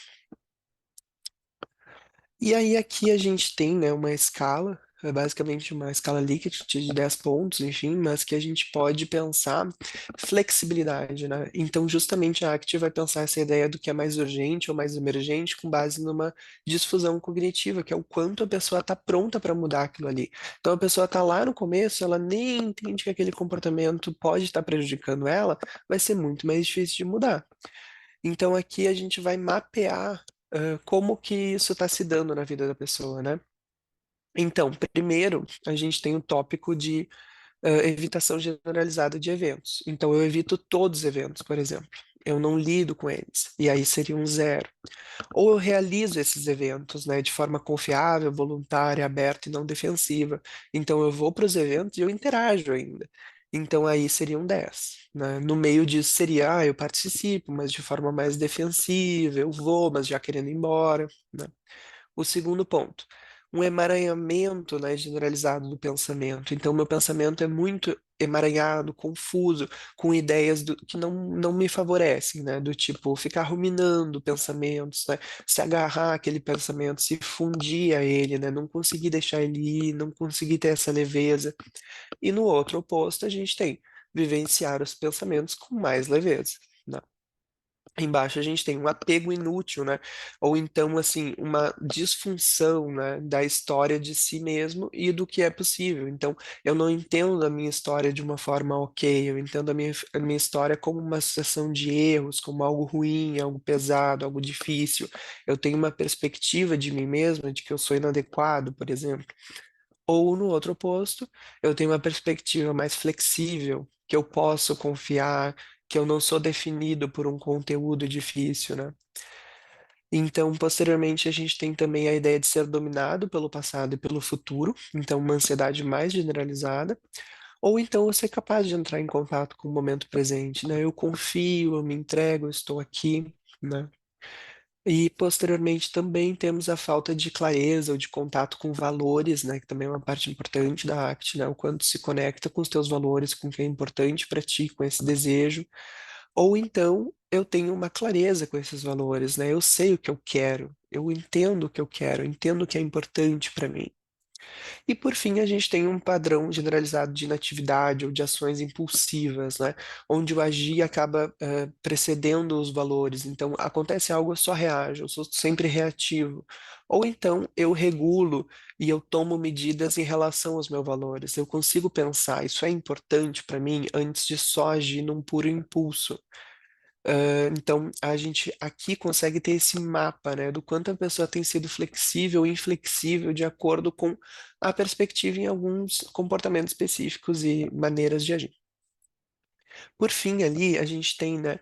E aí aqui a gente tem, né, uma escala, é basicamente uma escala Likert de 10 pontos, enfim, mas que a gente pode pensar flexibilidade, né? Então, justamente a ACT vai pensar essa ideia do que é mais urgente ou mais emergente com base numa disfusão cognitiva, que é o quanto a pessoa está pronta para mudar aquilo ali. Então, a pessoa está lá no começo, ela nem entende que aquele comportamento pode estar prejudicando ela, vai ser muito mais difícil de mudar. Então aqui a gente vai mapear como que isso está se dando na vida da pessoa, né? Então, primeiro, a gente tem o tópico de evitação generalizada de eventos. Então, eu evito todos os eventos, por exemplo. Eu não lido com eles. E aí seria um zero. Ou eu realizo esses eventos, né, de forma confiável, voluntária, aberta e não defensiva. Então eu vou para os eventos e eu interajo ainda. Então aí seria um 10, né? No meio disso seria, eu participo, mas de forma mais defensiva, eu vou, mas já querendo ir embora, né? O segundo ponto, um emaranhamento, né, generalizado do pensamento. Então, meu pensamento é muito emaranhado, confuso, com ideias que não me favorecem, né? Do tipo, ficar ruminando pensamentos, né? Se agarrar àquele pensamento, se fundir a ele, né? Não conseguir deixar ele ir, não conseguir ter essa leveza. E no outro oposto, a gente tem vivenciar os pensamentos com mais leveza, né? Embaixo a gente tem um apego inútil, né? Ou então, assim, uma disfunção, né, da história de si mesmo e do que é possível. Então, eu não entendo a minha história de uma forma ok, eu entendo a minha história como uma sucessão de erros, como algo ruim, algo pesado, algo difícil. Eu tenho uma perspectiva de mim mesmo, de que eu sou inadequado, por exemplo. Ou no outro oposto, eu tenho uma perspectiva mais flexível, que eu posso confiar, que eu não sou definido por um conteúdo difícil, né? Então, posteriormente, a gente tem também a ideia de ser dominado pelo passado e pelo futuro, então uma ansiedade mais generalizada, ou então eu ser capaz de entrar em contato com o momento presente, né? Eu confio, eu me entrego, eu estou aqui, né? E posteriormente também temos a falta de clareza ou de contato com valores, né, que também é uma parte importante da ACT, né, o quanto se conecta com os teus valores, com o que é importante para ti, com esse desejo, Ou então eu tenho uma clareza com esses valores, né? Eu sei o que eu quero, eu entendo o que eu quero, eu entendo o que é importante para mim. E por fim, a gente tem um padrão generalizado de inatividade ou de ações impulsivas, né? Onde o agir acaba precedendo os valores. Então, acontece algo, eu só reajo, eu sou sempre reativo. Ou então, eu regulo e eu tomo medidas em relação aos meus valores. Eu consigo pensar, isso é importante para mim, antes de só agir num puro impulso. Então, a gente aqui consegue ter esse mapa, né, do quanto a pessoa tem sido flexível ou inflexível de acordo com a perspectiva em alguns comportamentos específicos e maneiras de agir. Por fim, ali, a gente tem, né,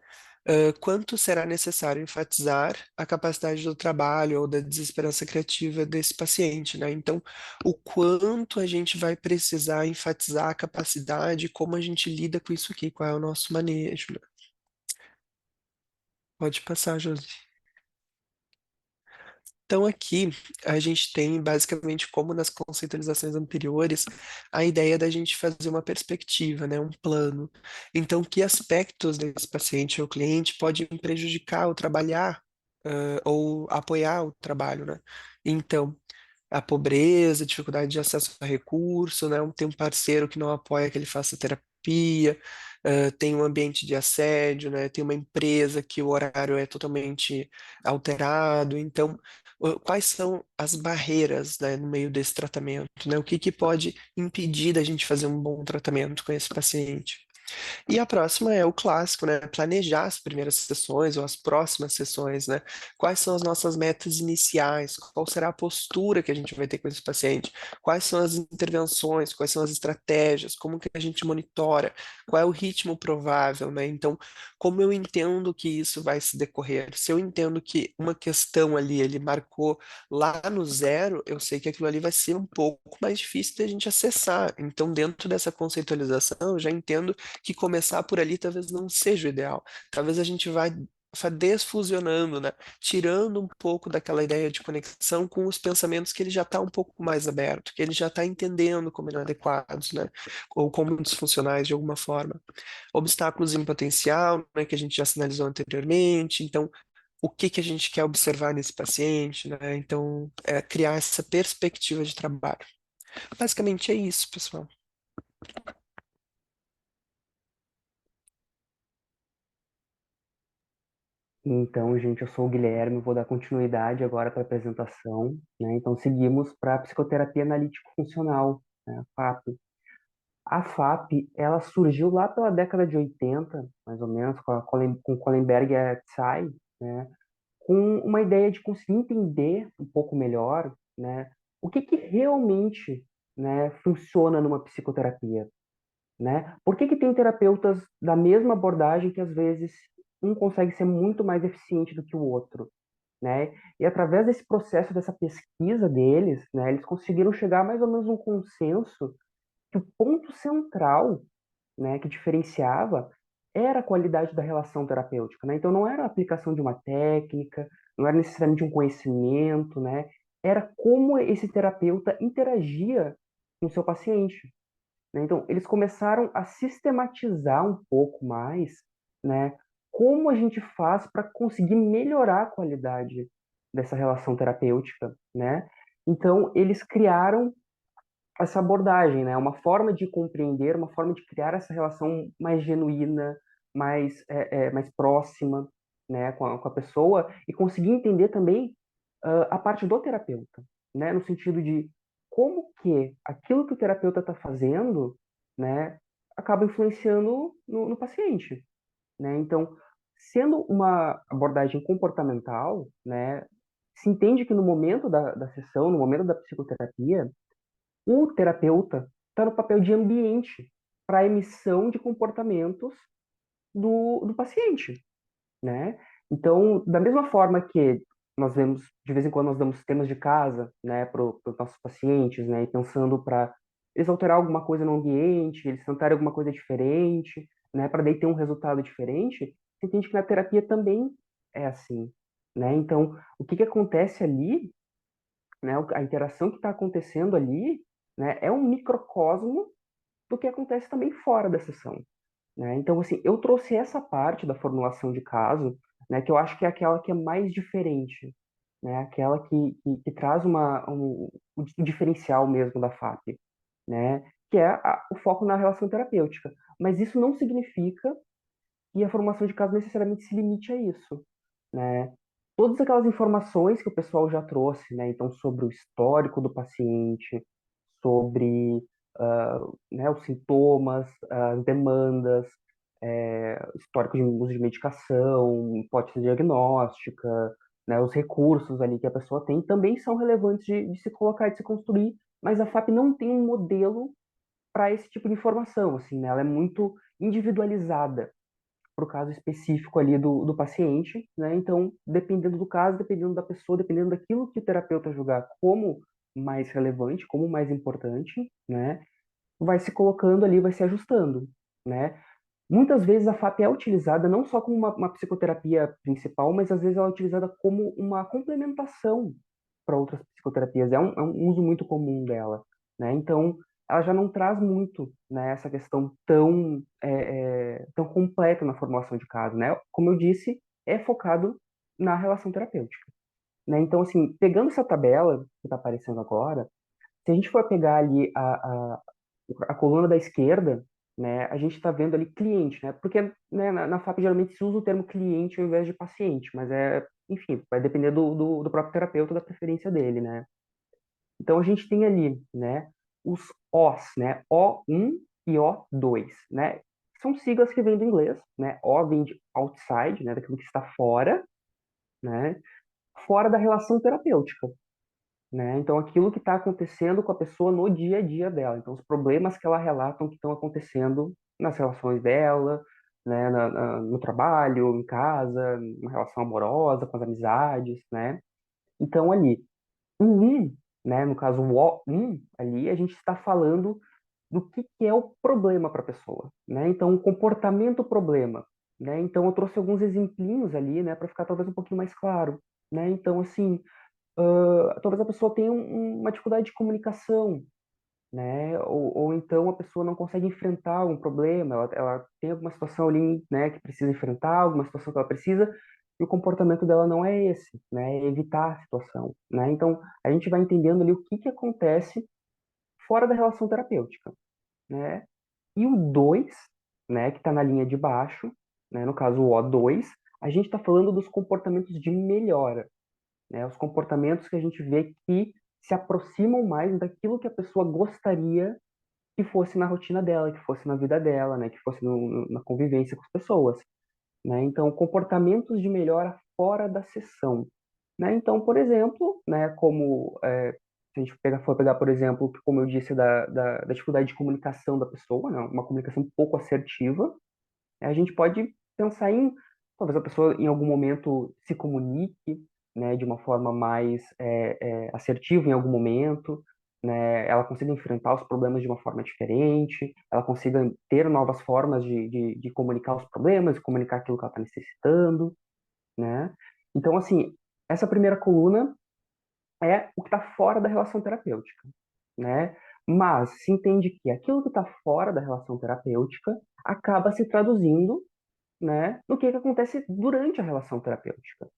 quanto será necessário enfatizar a capacidade do trabalho ou da desesperança criativa desse paciente, né? Então, o quanto a gente vai precisar enfatizar a capacidade, como a gente lida com isso aqui, qual é o nosso manejo, né? Pode passar, Josi. Então, aqui a gente tem basicamente, como nas conceitualizações anteriores, a ideia da gente fazer uma perspectiva, né, um plano. Então, que aspectos desse paciente ou cliente podem prejudicar o trabalhar, ou apoiar o trabalho, né? Então, a pobreza, dificuldade de acesso a recurso, né? Tem um parceiro que não apoia que ele faça terapia, tem um ambiente de assédio, né? Tem uma empresa que o horário é totalmente alterado. Então, quais são as barreiras, né, no meio desse tratamento, né? O que que pode impedir da gente fazer um bom tratamento com esse paciente? E a próxima é o clássico, né? Planejar as primeiras sessões ou as próximas sessões, né? Quais são as nossas metas iniciais? Qual será a postura que a gente vai ter com esse paciente? Quais são as intervenções? Quais são as estratégias? Como que a gente monitora? Qual é o ritmo provável, né? Então, como eu entendo que isso vai se decorrer? Se eu entendo que uma questão ali ele marcou lá no zero, eu sei que aquilo ali vai ser um pouco mais difícil de a gente acessar. Então, dentro dessa conceitualização, eu já entendo que começar por ali talvez não seja o ideal. Talvez a gente vá desfusionando, né? Tirando um pouco daquela ideia de conexão com os pensamentos que ele já está um pouco mais aberto, que ele já está entendendo como inadequados, né? Ou como disfuncionais de alguma forma. Obstáculos em potencial, né? Que a gente já sinalizou anteriormente. Então, o que que a gente quer observar nesse paciente, né? Então, é criar essa perspectiva de trabalho. Basicamente é isso, pessoal. Então, gente, eu sou o Guilherme, vou dar continuidade agora para a apresentação, né? Então, seguimos para a psicoterapia analítico-funcional, né? A FAP. A FAP, ela surgiu lá pela década de 80, mais ou menos, com Kohlenberg e Tsai, né? Com uma ideia de conseguir entender um pouco melhor, né? O que que realmente, né, funciona numa psicoterapia, né? Por que que tem terapeutas da mesma abordagem que às vezes um consegue ser muito mais eficiente do que o outro, né? E através desse processo, dessa pesquisa deles, né, eles conseguiram chegar a mais ou menos um consenso que o ponto central, né, que diferenciava era a qualidade da relação terapêutica, né? Então não era a aplicação de uma técnica, não era necessariamente um conhecimento, né? Era como esse terapeuta interagia com o seu paciente, né? Então, eles começaram a sistematizar um pouco mais, né, como a gente faz para conseguir melhorar a qualidade dessa relação terapêutica, né? Então, eles criaram essa abordagem, né, uma forma de compreender, uma forma de criar essa relação mais genuína, mais próxima, né, com a pessoa e conseguir entender também a parte do terapeuta, né, no sentido de como que aquilo que o terapeuta está fazendo, né, acaba influenciando no paciente, né? Então, sendo uma abordagem comportamental, né, se entende que no momento da sessão, no momento da psicoterapia, o terapeuta está no papel de ambiente para a emissão de comportamentos do paciente, né? Então, da mesma forma que nós vemos, de vez em quando, nós damos temas de casa, né, para os nossos pacientes, né, e pensando para eles alterar alguma coisa no ambiente, eles tentarem alguma coisa diferente, né, para daí ter um resultado diferente, você entende que na terapia também é assim, né? Então, o que que acontece ali, né, a interação que está acontecendo ali, né, é um microcosmo do que acontece também fora da sessão, né? Então, assim, eu trouxe essa parte da formulação de caso, né, que eu acho que é aquela que é mais diferente, né? Aquela que traz um diferencial mesmo da FAP, né? Que é o foco na relação terapêutica. Mas isso não significa que a formação de caso necessariamente se limite a isso, né? Todas aquelas informações que o pessoal já trouxe, né? Então, sobre o histórico do paciente, sobre né, os sintomas, as demandas, histórico de uso de medicação, hipótese diagnóstica, né, os recursos ali que a pessoa tem, também são relevantes de se colocar e de se construir, mas a FAP não tem um modelo para esse tipo de informação, assim, né? Ela é muito individualizada para o caso específico ali do paciente, né? Então, dependendo do caso, dependendo da pessoa, dependendo daquilo que o terapeuta julgar como mais relevante, como mais importante, né? Vai se colocando ali, vai se ajustando, né? Muitas vezes a FAP é utilizada não só como uma psicoterapia principal, mas às vezes ela é utilizada como uma complementação para outras psicoterapias. É um uso muito comum dela, né? Então, ela já não traz muito, né, essa questão tão completa na formulação de caso, né? Como eu disse, é focado na relação terapêutica, né? Então, assim, pegando essa tabela que está aparecendo agora, se a gente for pegar ali a coluna da esquerda, né, a gente está vendo ali cliente, né? Porque né, na FAP geralmente se usa o termo cliente ao invés de paciente, mas enfim, vai depender do próprio terapeuta, da preferência dele, né? Então a gente tem ali, né, os Os, né, O1 e O2, né? São siglas que vêm do inglês, né? O vem de outside, né, daquilo que está fora, né? Fora da relação terapêutica, né? Então, aquilo que está acontecendo com a pessoa no dia a dia dela. Então, os problemas que ela relata que estão acontecendo nas relações dela, né? No trabalho, em casa, na relação amorosa, com as amizades, né? Então, ali, o um, né? No caso, o O1, ali, a gente está falando do que é o problema para a pessoa, né? Então, o comportamento problema, né? Então, eu trouxe alguns exemplinhos ali, né? Para ficar talvez um pouquinho mais claro, né? Então, assim, talvez a pessoa tenha uma dificuldade de comunicação, né? Ou então a pessoa não consegue enfrentar algum problema, ela tem alguma situação ali, né, que precisa enfrentar, alguma situação que ela precisa, e o comportamento dela não é esse, né? É evitar a situação, né? Então, a gente vai entendendo ali o que acontece fora da relação terapêutica, né? E o 2, né, que está na linha de baixo, né, no caso o O2, a gente está falando dos comportamentos de melhora, né? Os comportamentos que a gente vê que se aproximam mais daquilo que a pessoa gostaria que fosse na rotina dela, que fosse na vida dela, né? Que fosse na convivência com as pessoas, né? Então, comportamentos de melhora fora da sessão, né? Então, por exemplo, né? Como se a gente for pegar, por exemplo, como eu disse, da dificuldade de comunicação da pessoa, né? Uma comunicação pouco assertiva, a gente pode pensar em talvez a pessoa em algum momento se comunique, né, de uma forma mais assertiva em algum momento, né, ela consiga enfrentar os problemas de uma forma diferente, ela consiga ter novas formas de comunicar os problemas, de comunicar aquilo que ela está necessitando, né? Então, assim, essa primeira coluna é o que está fora da relação terapêutica, né? Mas se entende que aquilo que está fora da relação terapêutica acaba se traduzindo, né, no que acontece durante a relação terapêutica,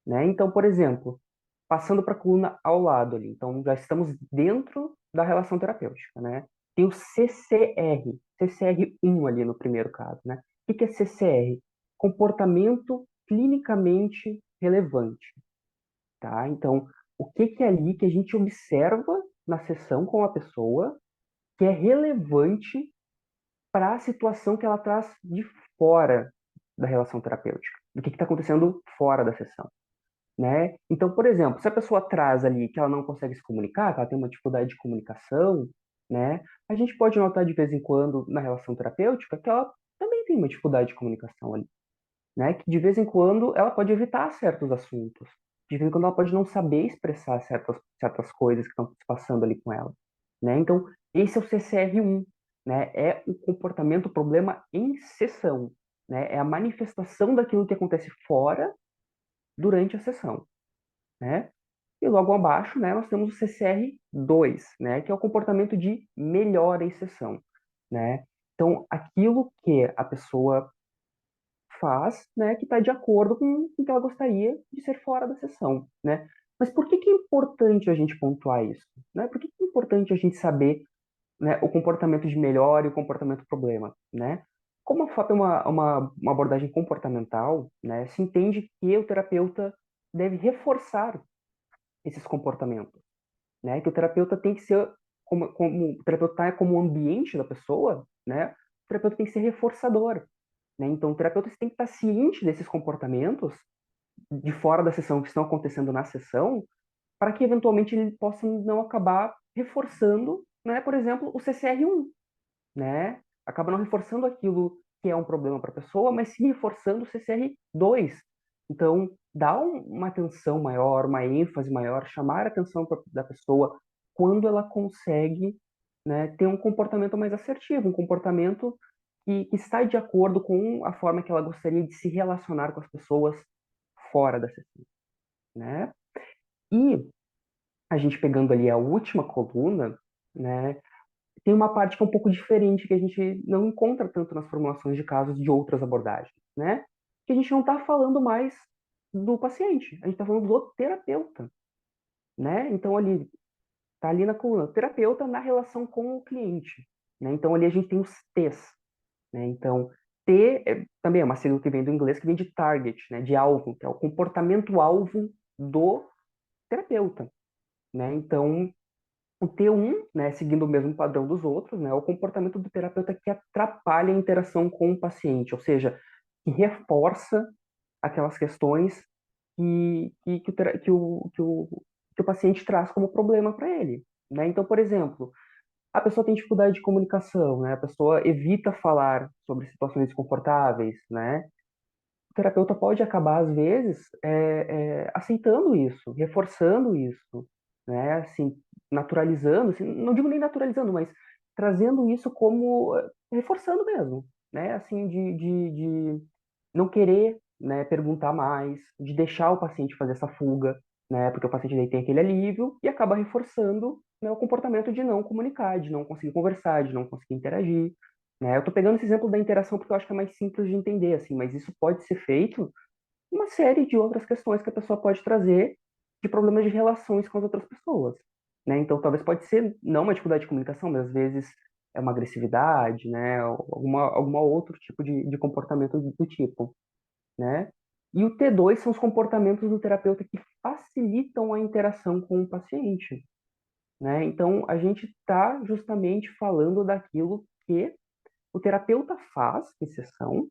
né? Então, por exemplo, passando para a coluna ao lado ali, então já estamos dentro da relação terapêutica, né? Tem o CCR1 ali no primeiro caso, né? O que é CCR? Comportamento clinicamente relevante, tá? Então, o que é ali que a gente observa na sessão com a pessoa que é relevante para a situação que ela traz de fora da relação terapêutica, do que está acontecendo fora da sessão, né? Então, por exemplo, se a pessoa traz ali que ela não consegue se comunicar, que ela tem uma dificuldade de comunicação, né? A gente pode notar de vez em quando na relação terapêutica que ela também tem uma dificuldade de comunicação ali, né? Que de vez em quando ela pode evitar certos assuntos, de vez em quando ela pode não saber expressar certas coisas que estão se passando ali com ela, né? Então, esse é o CCR1, né? É o comportamento problema em sessão, né? É a manifestação daquilo que acontece fora durante a sessão, né? E logo abaixo, né, nós temos o CCR2, né, que é o comportamento de melhora em sessão, né? Então, aquilo que a pessoa faz, né, que está de acordo com o que ela gostaria de ser fora da sessão, né? Mas por que que é importante a gente pontuar isso, né? Por que que é importante a gente saber, né, o comportamento de melhor e o comportamento problema, né? Como a FAP é uma abordagem comportamental, né, se entende que o terapeuta deve reforçar esses comportamentos, né? Que o terapeuta tem que ser, como o terapeuta está como ambiente da pessoa, né? O terapeuta tem que ser reforçador, né? Então, o terapeuta tem que estar ciente desses comportamentos de fora da sessão que estão acontecendo na sessão, para que eventualmente ele possa não acabar reforçando, né? Por exemplo, o CCR1, né? Acaba não reforçando aquilo que é um problema para a pessoa, mas sim reforçando o CCR2. Então, dá uma atenção maior, uma ênfase maior, chamar a atenção da pessoa quando ela consegue, né, ter um comportamento mais assertivo, um comportamento que está de acordo com a forma que ela gostaria de se relacionar com as pessoas fora da sessão, né? E a gente pegando ali a última coluna, né, tem uma parte que é um pouco diferente, que a gente não encontra tanto nas formulações de casos de outras abordagens, né? Que a gente não está falando mais do paciente, a gente está falando do terapeuta, né? Então ali tá ali na coluna, terapeuta na relação com o cliente, né? Então ali a gente tem os T's, né? Então T também é uma sigla que vem do inglês, que vem de target, né? De alvo, que é o comportamento alvo do terapeuta, né? Então o T1, né, seguindo o mesmo padrão dos outros, né, é o comportamento do terapeuta que atrapalha a interação com o paciente, ou seja, que reforça aquelas questões que o paciente traz como problema para ele, né? Então, por exemplo, a pessoa tem dificuldade de comunicação, né? A pessoa evita falar sobre situações desconfortáveis, né? O terapeuta pode acabar, às vezes, aceitando isso, reforçando isso, né? Assim, naturalizando, assim, não digo nem naturalizando, mas trazendo isso como, reforçando mesmo, né? Assim, de não querer, né, perguntar mais, de deixar o paciente fazer essa fuga, né? Porque o paciente daí tem aquele alívio e acaba reforçando, né, o comportamento de não comunicar, de não conseguir conversar, de não conseguir interagir, né? Eu estou pegando esse exemplo da interação porque eu acho que é mais simples de entender, assim, mas isso pode ser feito em uma série de outras questões que a pessoa pode trazer de problemas de relações com as outras pessoas, né? Então, talvez pode ser não uma dificuldade de comunicação, mas às vezes é uma agressividade, né? Ou alguma outro tipo de comportamento do tipo, né? E o T2 são os comportamentos do terapeuta que facilitam a interação com o paciente, né? Então, a gente está justamente falando daquilo que o terapeuta faz em sessão,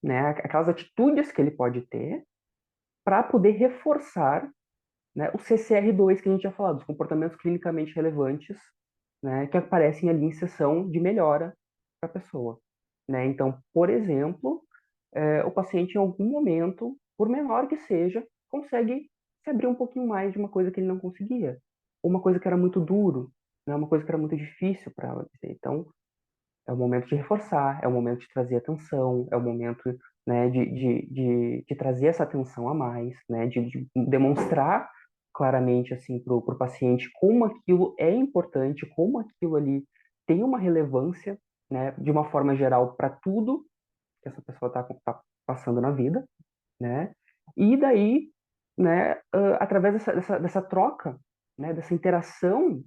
né? Aquelas atitudes que ele pode ter para poder reforçar, né, o CCR2 que a gente já falado, os comportamentos clinicamente relevantes, né, que aparecem ali em sessão de melhora para a pessoa, né? Então, por exemplo, o paciente em algum momento, por menor que seja, consegue se abrir um pouquinho mais de uma coisa que ele não conseguia, ou uma coisa que era muito duro, né, uma coisa que era muito difícil para ela dizer. Então, é o momento de reforçar, é o momento de trazer atenção, é o momento, né, de trazer essa atenção a mais, né, de demonstrar claramente assim para o paciente como aquilo é importante, como aquilo ali tem uma relevância, né, de uma forma geral para tudo que essa pessoa está passando na vida, né, e daí, né, através dessa troca, né, dessa interação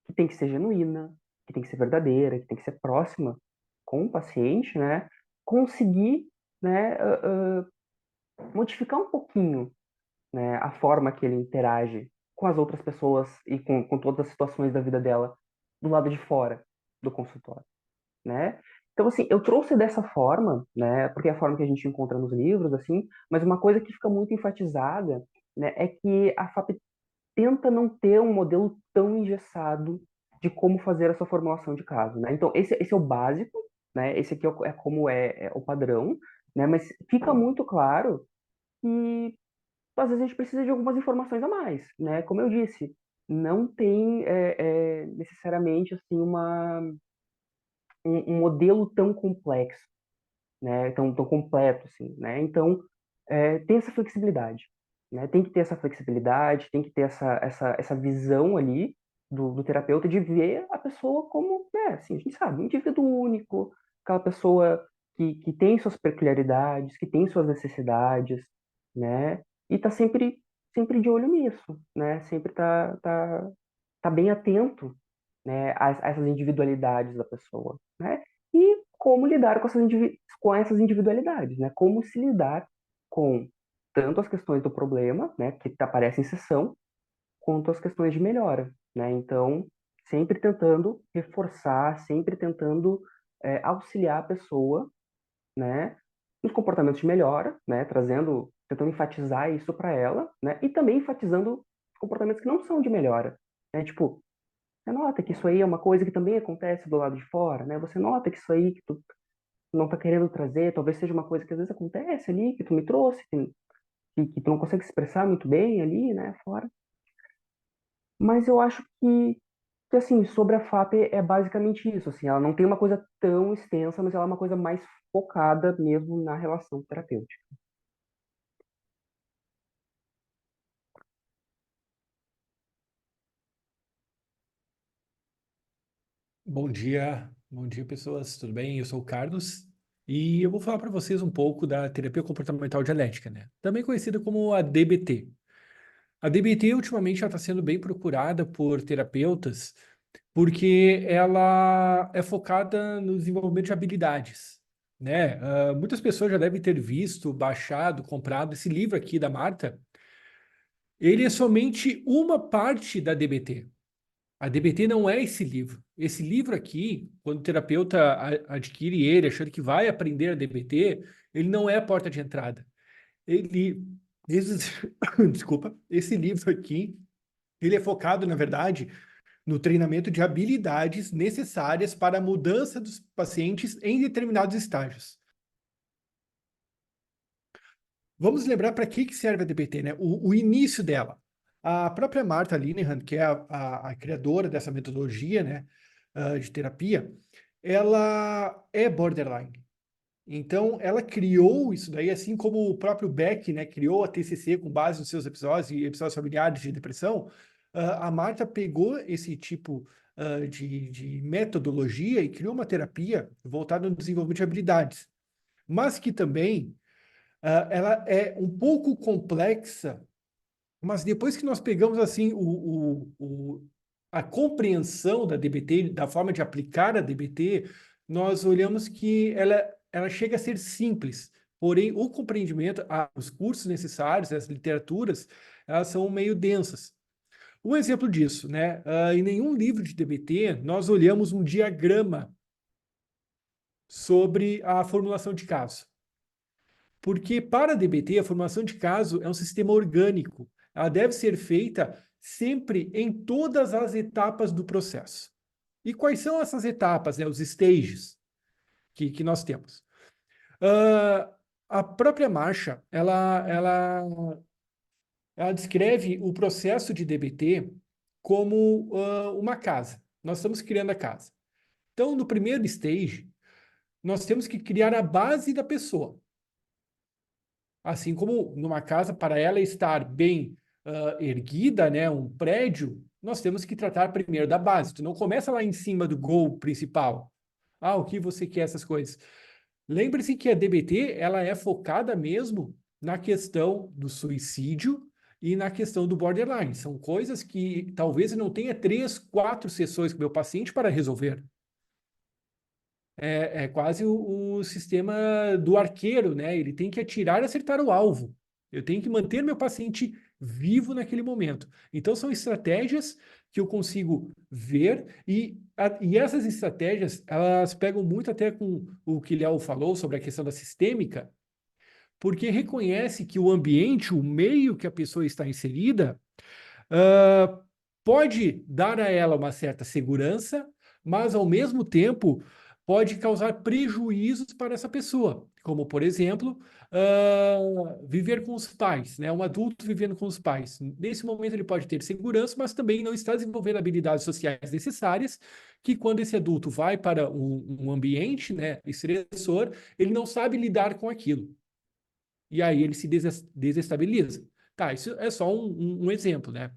que tem que ser genuína, que tem que ser verdadeira, que tem que ser próxima com o paciente, né, conseguir, né, modificar um pouquinho, né, a forma que ele interage com as outras pessoas e com todas as situações da vida dela do lado de fora do consultório, né? Então, assim, eu trouxe dessa forma, né, porque é a forma que a gente encontra nos livros, assim, mas uma coisa que fica muito enfatizada, né, é que a FAP tenta não ter um modelo tão engessado de como fazer a sua formulação de caso, né? Então, esse é o básico, né? Esse aqui é como é o padrão, né? Mas fica muito claro que, às vezes, a gente precisa de algumas informações a mais, né? Como eu disse, não tem necessariamente, assim, um modelo tão complexo, né? Tão completo, assim, né? Então, tem essa flexibilidade, né? Tem que ter essa flexibilidade, tem que ter essa visão ali do terapeuta de ver a pessoa como, assim, a gente sabe, um indivíduo único, aquela pessoa que tem suas peculiaridades, que tem suas necessidades, né? E tá sempre de olho nisso, né? Sempre tá bem atento, né, a essas individualidades da pessoa, né? E como lidar com essas individualidades, né? Como se lidar com tanto as questões do problema, né, que aparece em sessão, quanto as questões de melhora, né? Então, sempre tentando reforçar, sempre tentando auxiliar a pessoa, né, nos comportamentos de melhora, né, tentando enfatizar isso para ela, né, e também enfatizando comportamentos que não são de melhora, né? Tipo, você nota que isso aí é uma coisa que também acontece do lado de fora, né? Você nota que isso aí que tu não tá querendo trazer, talvez seja uma coisa que às vezes acontece ali, que tu me trouxe, que tu não consegue se expressar muito bem ali, né, fora. Mas eu acho que assim, sobre a FAP é basicamente isso, assim, ela não tem uma coisa tão extensa, mas ela é uma coisa mais focada mesmo na relação terapêutica. Bom dia, pessoas, tudo bem? Eu sou o Carlos e eu vou falar para vocês um pouco da terapia comportamental dialética, né? Também conhecida como a DBT. A DBT, ultimamente, ela está sendo bem procurada por terapeutas porque ela é focada no desenvolvimento de habilidades, né? Muitas pessoas já devem ter visto, baixado, comprado esse livro aqui da Marta. Ele é somente uma parte da DBT. A DBT não é esse livro. Esse livro aqui, quando o terapeuta adquire ele, achando que vai aprender a DBT, ele não é a porta de entrada. Ele, esse, desculpa, esse livro aqui, ele é focado, na verdade, no treinamento de habilidades necessárias para a mudança dos pacientes em determinados estágios. Vamos lembrar para que serve a DBT, né? O início dela. A própria Martha Linehan, que é a criadora dessa metodologia, né, de terapia, ela é borderline. Então, ela criou isso daí, assim como o próprio Beck, né, criou a TCC com base nos seus episódios e episódios familiares de depressão. A Martha pegou esse tipo de metodologia e criou uma terapia voltada no desenvolvimento de habilidades, mas que também ela é um pouco complexa, mas depois que nós pegamos assim a compreensão da DBT, da forma de aplicar a DBT, nós olhamos que ela chega a ser simples, porém o compreendimento, os cursos necessários, as literaturas, elas são meio densas. Um exemplo disso, né? Em nenhum livro de DBT nós olhamos um diagrama sobre a formulação de caso. Porque para a DBT, a formação de caso é um sistema orgânico. Ela deve ser feita sempre em todas as etapas do processo. E quais são essas etapas, né, os stages que nós temos? A própria Marcia, ela descreve o processo de DBT como uma casa. Nós estamos criando a casa. Então, no primeiro stage, nós temos que criar a base da pessoa. Assim como numa casa, para ela estar bem erguida, né, um prédio, nós temos que tratar primeiro da base. Tu não começa lá em cima do gol principal. Ah, o que você quer, essas coisas. Lembre-se que a DBT, ela é focada mesmo na questão do suicídio e na questão do borderline. São coisas que talvez eu não tenha 3, 4 sessões com o meu paciente para resolver. É quase o sistema do arqueiro, né? Ele tem que atirar e acertar o alvo. Eu tenho que manter meu paciente vivo naquele momento. Então, são estratégias que eu consigo ver e essas estratégias, elas pegam muito até com o que Léo falou sobre a questão da sistêmica, porque reconhece que o ambiente, o meio que a pessoa está inserida, uh, pode dar a ela uma certa segurança, mas ao mesmo tempo pode causar prejuízos para essa pessoa, como por exemplo, viver com os pais, né? Um adulto vivendo com os pais. Nesse momento ele pode ter segurança, mas também não está desenvolvendo habilidades sociais necessárias, que quando esse adulto vai para um ambiente, né, estressor, ele não sabe lidar com aquilo. E aí ele se desestabiliza. Tá, isso é só um exemplo, né?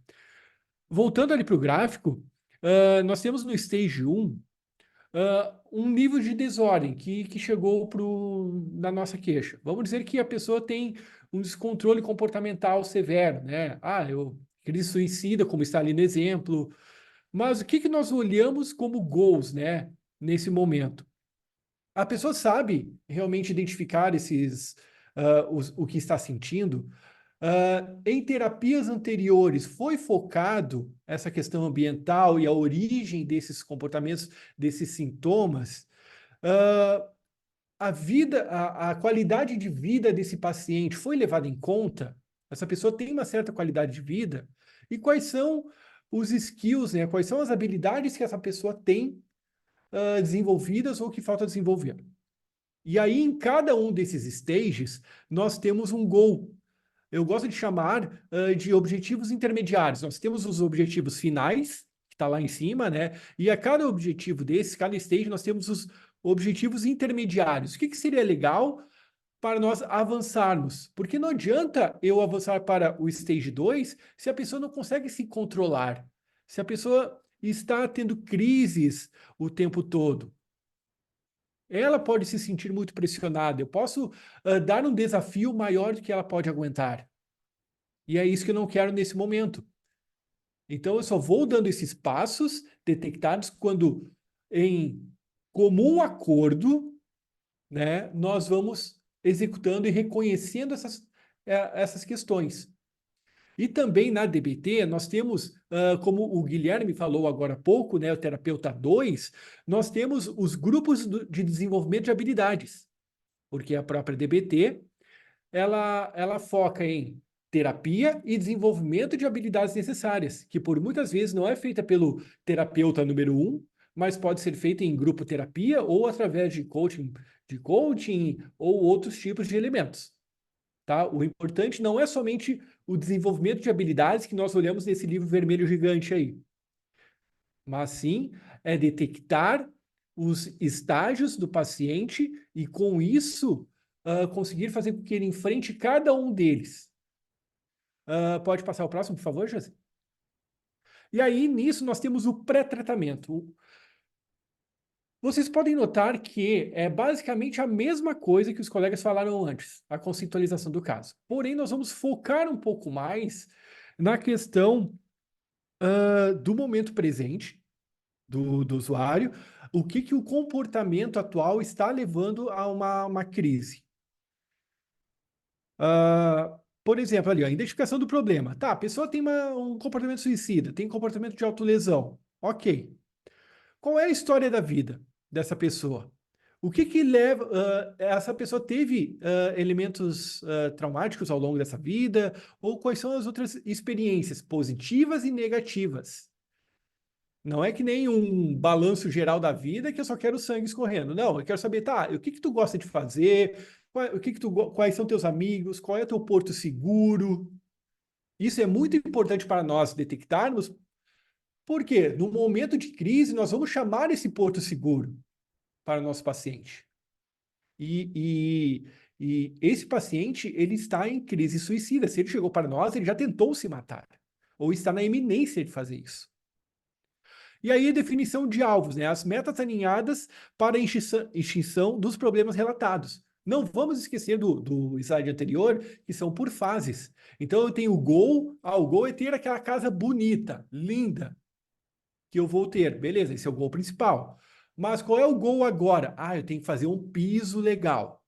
Voltando ali para o gráfico, nós temos no Stage 1 um nível de desordem que chegou na nossa queixa. Vamos dizer que a pessoa tem um descontrole comportamental severo, né? Crise suicida, como está ali no exemplo. Mas o que nós olhamos como goals, né, nesse momento? A pessoa sabe realmente identificar o que está sentindo. Em terapias anteriores, foi focado essa questão ambiental e a origem desses comportamentos, desses sintomas. Ah, a qualidade de vida desse paciente foi levada em conta? Essa pessoa tem uma certa qualidade de vida? E quais são os skills, né? Quais são as habilidades que essa pessoa tem desenvolvidas ou que falta desenvolver? E aí, em cada um desses stages, nós temos um goal. Eu gosto de chamar de objetivos intermediários. Nós temos os objetivos finais, que está lá em cima, né? E a cada objetivo desse, cada stage, nós temos os objetivos intermediários. O que seria legal para nós avançarmos? Porque não adianta eu avançar para o stage 2 se a pessoa não consegue se controlar, se a pessoa está tendo crises o tempo todo. Ela pode se sentir muito pressionada. Eu posso dar um desafio maior do que ela pode aguentar. E é isso que eu não quero nesse momento. Então, eu só vou dando esses passos detectados quando, em comum acordo, né, nós vamos executando e reconhecendo essas questões. E também na DBT, nós temos, como o Guilherme falou agora há pouco, né, o terapeuta 2, nós temos os grupos de desenvolvimento de habilidades, porque a própria DBT, ela foca em terapia e desenvolvimento de habilidades necessárias, que por muitas vezes não é feita pelo terapeuta número 1, mas pode ser feita em grupo terapia ou através de coaching ou outros tipos de elementos. Tá? O importante não é somente o desenvolvimento de habilidades que nós olhamos nesse livro vermelho gigante aí, mas sim é detectar os estágios do paciente e, com isso, conseguir fazer com que ele enfrente cada um deles. Pode passar o próximo, por favor, José? E aí, nisso, nós temos o pré-tratamento. Vocês podem notar que é basicamente a mesma coisa que os colegas falaram antes, a conceitualização do caso. Porém, nós vamos focar um pouco mais na questão do momento presente do usuário, o que o comportamento atual está levando a uma crise. Por exemplo, ali, a identificação do problema. Tá, a pessoa tem um comportamento suicida, tem comportamento de autolesão. Ok. Qual é a história da vida dessa pessoa? O que leva... essa pessoa teve elementos traumáticos ao longo dessa vida? Ou quais são as outras experiências positivas e negativas? Não é que nem um balanço geral da vida que eu só quero sangue escorrendo. Não, eu quero saber, tá, o que tu gosta de fazer? Quais são teus amigos? Qual é o teu porto seguro? Isso é muito importante para nós detectarmos, porque no momento de crise nós vamos chamar esse porto seguro para o nosso paciente. E esse paciente, ele está em crise suicida. Se ele chegou para nós, ele já tentou se matar. Ou está na iminência de fazer isso. E aí a definição de alvos, né? As metas alinhadas para a extinção dos problemas relatados. Não vamos esquecer do slide anterior, que são por fases. Então eu tenho o goal, o goal é ter aquela casa bonita, linda, que eu vou ter. Beleza, esse é o goal principal. Mas qual é o goal agora? Eu tenho que fazer um piso legal.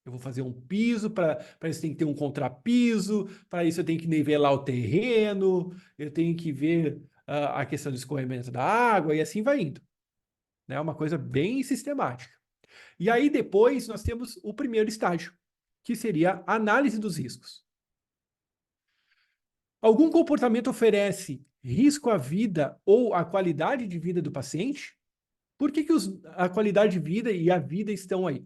Eu vou fazer um piso, para isso tem que ter um contrapiso, para isso eu tenho que nivelar o terreno, eu tenho que ver a questão do escorrimento da água e assim vai indo. É uma coisa bem sistemática. E aí depois nós temos o primeiro estágio, que seria a análise dos riscos. Algum comportamento oferece risco à vida ou à qualidade de vida do paciente? Por que a qualidade de vida e a vida estão aí?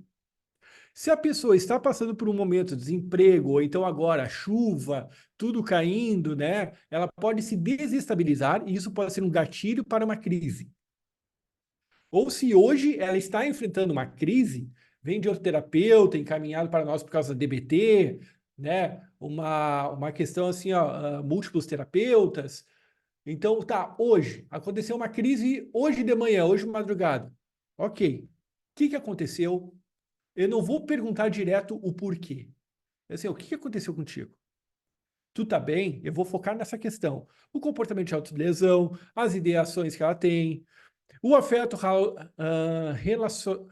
Se a pessoa está passando por um momento de desemprego, ou então agora chuva, tudo caindo, né? Ela pode se desestabilizar e isso pode ser um gatilho para uma crise. Ou se hoje ela está enfrentando uma crise, vem de outro terapeuta, encaminhado para nós por causa da DBT, né? Uma questão assim, múltiplos terapeutas. Então, tá, hoje, aconteceu uma crise hoje de manhã, hoje de madrugada. Ok. O que aconteceu? Eu não vou perguntar direto o porquê. Assim, o que aconteceu contigo? Tu tá bem? Eu vou focar nessa questão. O comportamento de autolesão, as ideações que ela tem, o afeto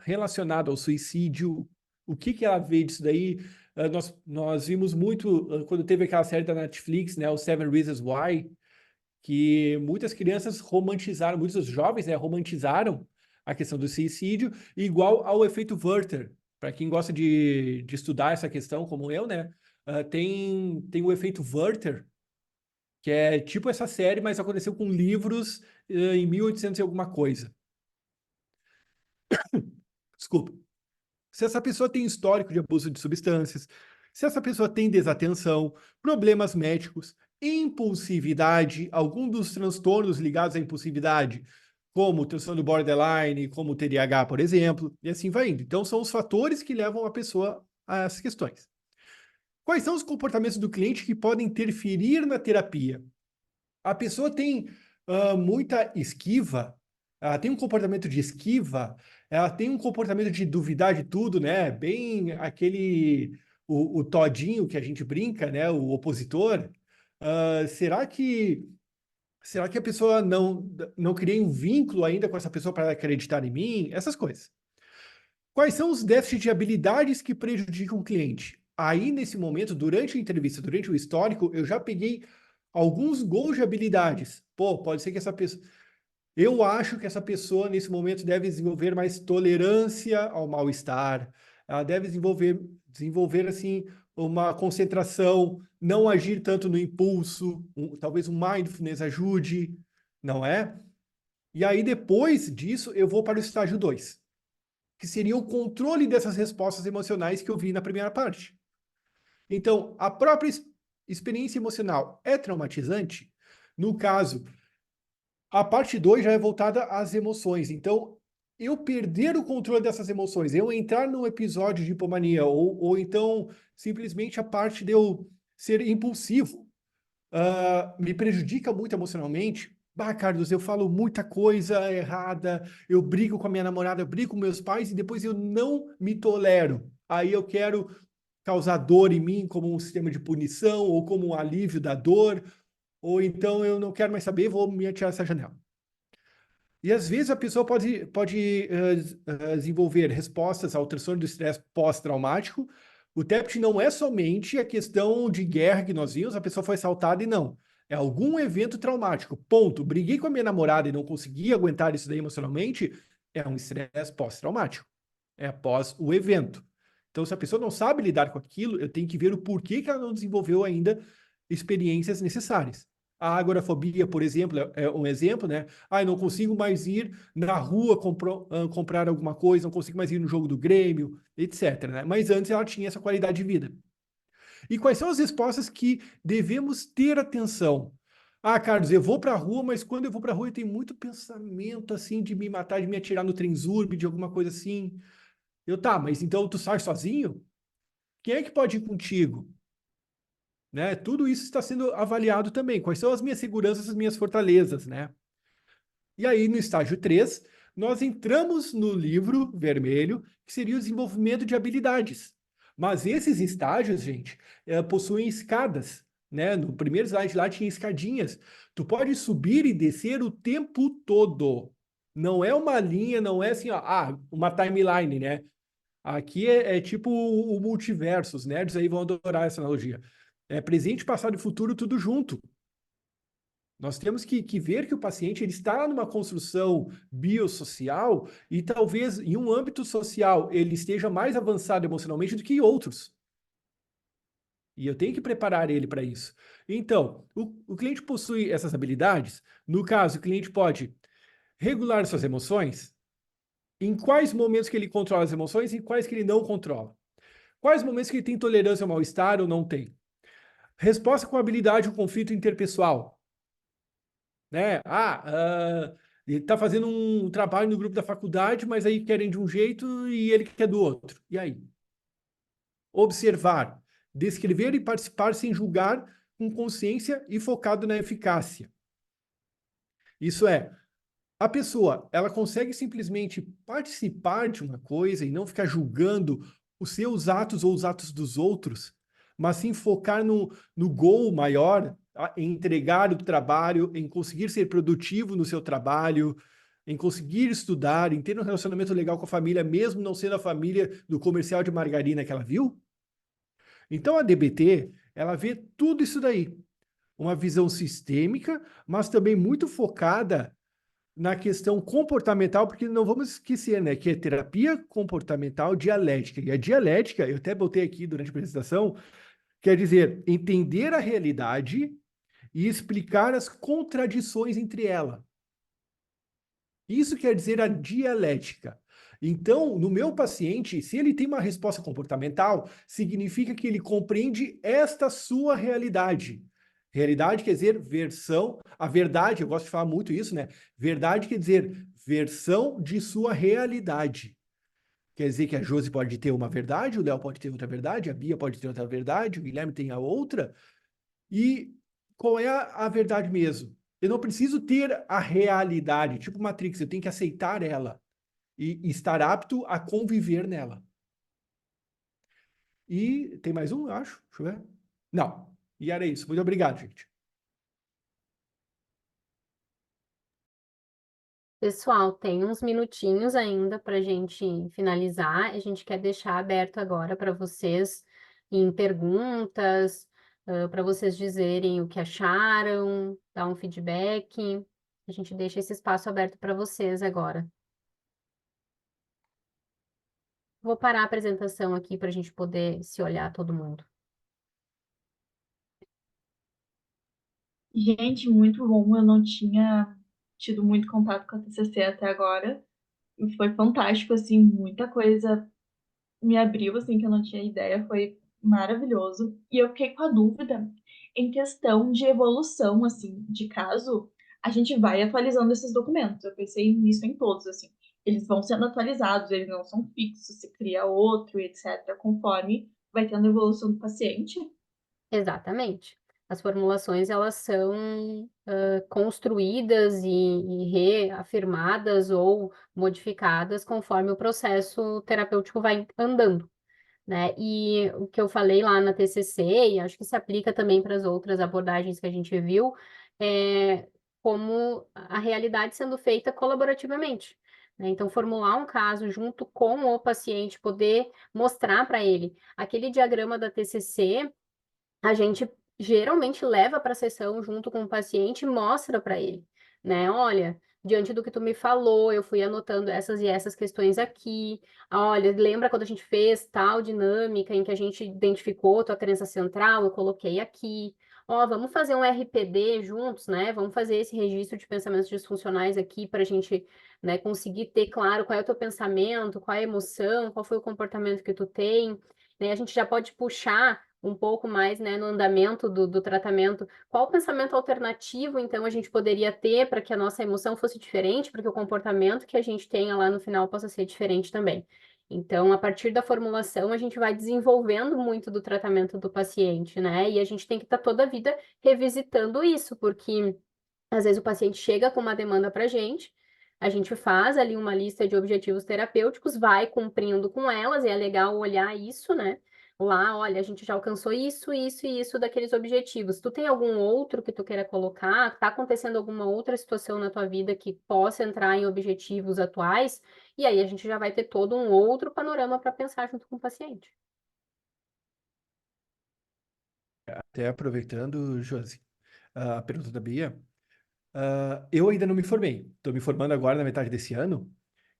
relacionado ao suicídio, o que ela vê disso daí? Nós vimos muito, quando teve aquela série da Netflix, né, o Seven Reasons Why, que muitas crianças romantizaram, muitos jovens, né, romantizaram a questão do suicídio, igual ao efeito Werther. Para quem gosta de estudar essa questão, como eu, né, tem o efeito Werther, que é tipo essa série, mas aconteceu com livros em 1800 e alguma coisa. Desculpa. Se essa pessoa tem histórico de abuso de substâncias, se essa pessoa tem desatenção, problemas médicos, impulsividade, algum dos transtornos ligados à impulsividade, como o transtorno borderline, como o TDAH, por exemplo, e assim vai indo. Então, são os fatores que levam a pessoa a essas questões. Quais são os comportamentos do cliente que podem interferir na terapia? A pessoa tem muita esquiva, ela tem um comportamento de esquiva, ela tem um comportamento de duvidar de tudo, né? Bem aquele, o todinho que a gente brinca, né? O opositor. Será que a pessoa não cria um vínculo ainda com essa pessoa para acreditar em mim? Essas coisas. Quais são os déficits de habilidades que prejudicam o cliente? Aí, nesse momento, durante a entrevista, durante o histórico, eu já peguei alguns gols de habilidades. Pô, pode ser que essa pessoa. Eu acho que essa pessoa, nesse momento, deve desenvolver mais tolerância ao mal-estar. Ela deve desenvolver assim, uma concentração, não agir tanto no impulso. Talvez um mindfulness ajude, não é? E aí, depois disso, eu vou para o estágio 2, que seria o controle dessas respostas emocionais que eu vi na primeira parte. Então, a própria experiência emocional é traumatizante? No caso, a parte 2 já é voltada às emoções. Então, eu perder o controle dessas emoções, eu entrar num episódio de hipomania, ou então simplesmente a parte de eu ser impulsivo, me prejudica muito emocionalmente. Bah, Carlos, eu falo muita coisa errada, eu brigo com a minha namorada, eu brigo com meus pais e depois eu não me tolero. Aí eu quero causar dor em mim como um sistema de punição ou como um alívio da dor, ou então eu não quero mais saber, vou me atirar dessa janela. E às vezes a pessoa pode desenvolver respostas ao transtorno do estresse pós-traumático. O TEPT não é somente a questão de guerra que nós vimos, a pessoa foi assaltada e não. É algum evento traumático. Ponto. Briguei com a minha namorada e não consegui aguentar isso daí emocionalmente. É um estresse pós-traumático. É após o evento. Então, se a pessoa não sabe lidar com aquilo, eu tenho que ver o porquê que ela não desenvolveu ainda experiências necessárias. A agorafobia, por exemplo, é um exemplo, né? Eu não consigo mais ir na rua comprar alguma coisa, não consigo mais ir no jogo do Grêmio, etc, né? Mas antes ela tinha essa qualidade de vida. E quais são as respostas que devemos ter atenção? Carlos, eu vou para a rua, mas quando eu vou para a rua eu tenho muito pensamento, assim, de me matar, de me atirar no Trenzurbe, de alguma coisa assim. Mas então tu sai sozinho? Quem é que pode ir contigo? Né? Tudo isso está sendo avaliado também. Quais são as minhas seguranças, as minhas fortalezas, né? E aí, no estágio 3, nós entramos no livro vermelho, que seria o desenvolvimento de habilidades. Mas esses estágios, gente, possuem escadas, né? No primeiro slide lá tinha escadinhas. Tu pode subir e descer o tempo todo. Não é uma linha, não é assim, uma timeline, né? Aqui é tipo o multiverso, os nerds aí vão adorar essa analogia. É presente, passado e futuro, tudo junto. Nós temos que ver que o paciente ele está numa construção biosocial e talvez em um âmbito social ele esteja mais avançado emocionalmente do que outros. E eu tenho que preparar ele para isso. Então, o cliente possui essas habilidades. No caso, o cliente pode regular suas emoções. Em quais momentos que ele controla as emoções e em quais que ele não controla. Quais momentos que ele tem tolerância ao mal-estar ou não tem. Resposta com habilidade ao conflito interpessoal. Né? Ele está fazendo um trabalho no grupo da faculdade, mas aí querem de um jeito e ele quer do outro. E aí? Observar, descrever e participar sem julgar, com consciência e focado na eficácia. Isso é, a pessoa, ela consegue simplesmente participar de uma coisa e não ficar julgando os seus atos ou os atos dos outros, mas sim focar no goal maior, em entregar o trabalho, em conseguir ser produtivo no seu trabalho, em conseguir estudar, em ter um relacionamento legal com a família, mesmo não sendo a família do comercial de margarina que ela viu? Então a DBT, ela vê tudo isso daí. Uma visão sistêmica, mas também muito focada na questão comportamental, porque não vamos esquecer, né, que é terapia comportamental dialética. E a dialética, eu até botei aqui durante a apresentação, quer dizer entender a realidade e explicar as contradições entre ela. Isso quer dizer a dialética. Então, no meu paciente, se ele tem uma resposta comportamental, significa que ele compreende esta sua realidade. Realidade quer dizer versão, a verdade, eu gosto de falar muito isso, né? Verdade quer dizer versão de sua realidade. Quer dizer que a Josi pode ter uma verdade, o Léo pode ter outra verdade, a Bia pode ter outra verdade, o Guilherme tem a outra. E qual é a verdade mesmo? Eu não preciso ter a realidade, tipo Matrix, eu tenho que aceitar ela e estar apto a conviver nela. E tem mais um, eu acho? Deixa eu ver. Não. E era isso. Muito obrigado, gente. Pessoal, tem uns minutinhos ainda para a gente finalizar. A gente quer deixar aberto agora para vocês em perguntas, para vocês dizerem o que acharam, dar um feedback. A gente deixa esse espaço aberto para vocês agora. Vou parar a apresentação aqui para a gente poder se olhar todo mundo. Gente, muito bom. Eu não tinha tido muito contato com a TCC até agora. E foi fantástico, assim, muita coisa me abriu, assim, que eu não tinha ideia. Foi maravilhoso. E eu fiquei com a dúvida em questão de evolução, assim, de caso a gente vai atualizando esses documentos. Eu pensei nisso em todos, assim. Eles vão sendo atualizados, eles não são fixos, se cria outro, etc., conforme vai tendo a evolução do paciente. Exatamente. As formulações, elas são construídas e reafirmadas ou modificadas conforme o processo terapêutico vai andando, né? E o que eu falei lá na TCC, e acho que se aplica também para as outras abordagens que a gente viu, é como a realidade sendo feita colaborativamente, né? Então, formular um caso junto com o paciente, poder mostrar para ele aquele diagrama da TCC, a gente geralmente leva para a sessão junto com o paciente e mostra para ele, né? Olha, diante do que tu me falou, eu fui anotando essas e essas questões aqui. Olha, lembra quando a gente fez tal dinâmica em que a gente identificou tua crença central? Eu coloquei aqui. Ó, vamos fazer um RPD juntos, né? Vamos fazer esse registro de pensamentos disfuncionais aqui para a gente, né, conseguir ter claro qual é o teu pensamento, qual é a emoção, qual foi o comportamento que tu tem. Né? A gente já pode puxar um pouco mais, né, no andamento do tratamento, qual pensamento alternativo, então, a gente poderia ter para que a nossa emoção fosse diferente, para que o comportamento que a gente tenha lá no final possa ser diferente também. Então, a partir da formulação, a gente vai desenvolvendo muito do tratamento do paciente, né? E a gente tem que estar toda a vida revisitando isso, porque às vezes o paciente chega com uma demanda para a gente faz ali uma lista de objetivos terapêuticos, vai cumprindo com elas, e é legal olhar isso, né? Lá, olha, a gente já alcançou isso, isso e isso daqueles objetivos. Tu tem algum outro que tu queira colocar? Tá acontecendo alguma outra situação na tua vida que possa entrar em objetivos atuais? E aí a gente já vai ter todo um outro panorama para pensar junto com o paciente. Até aproveitando, Josi, a pergunta da Bia, eu ainda não me formei. Estou me formando agora na metade desse ano.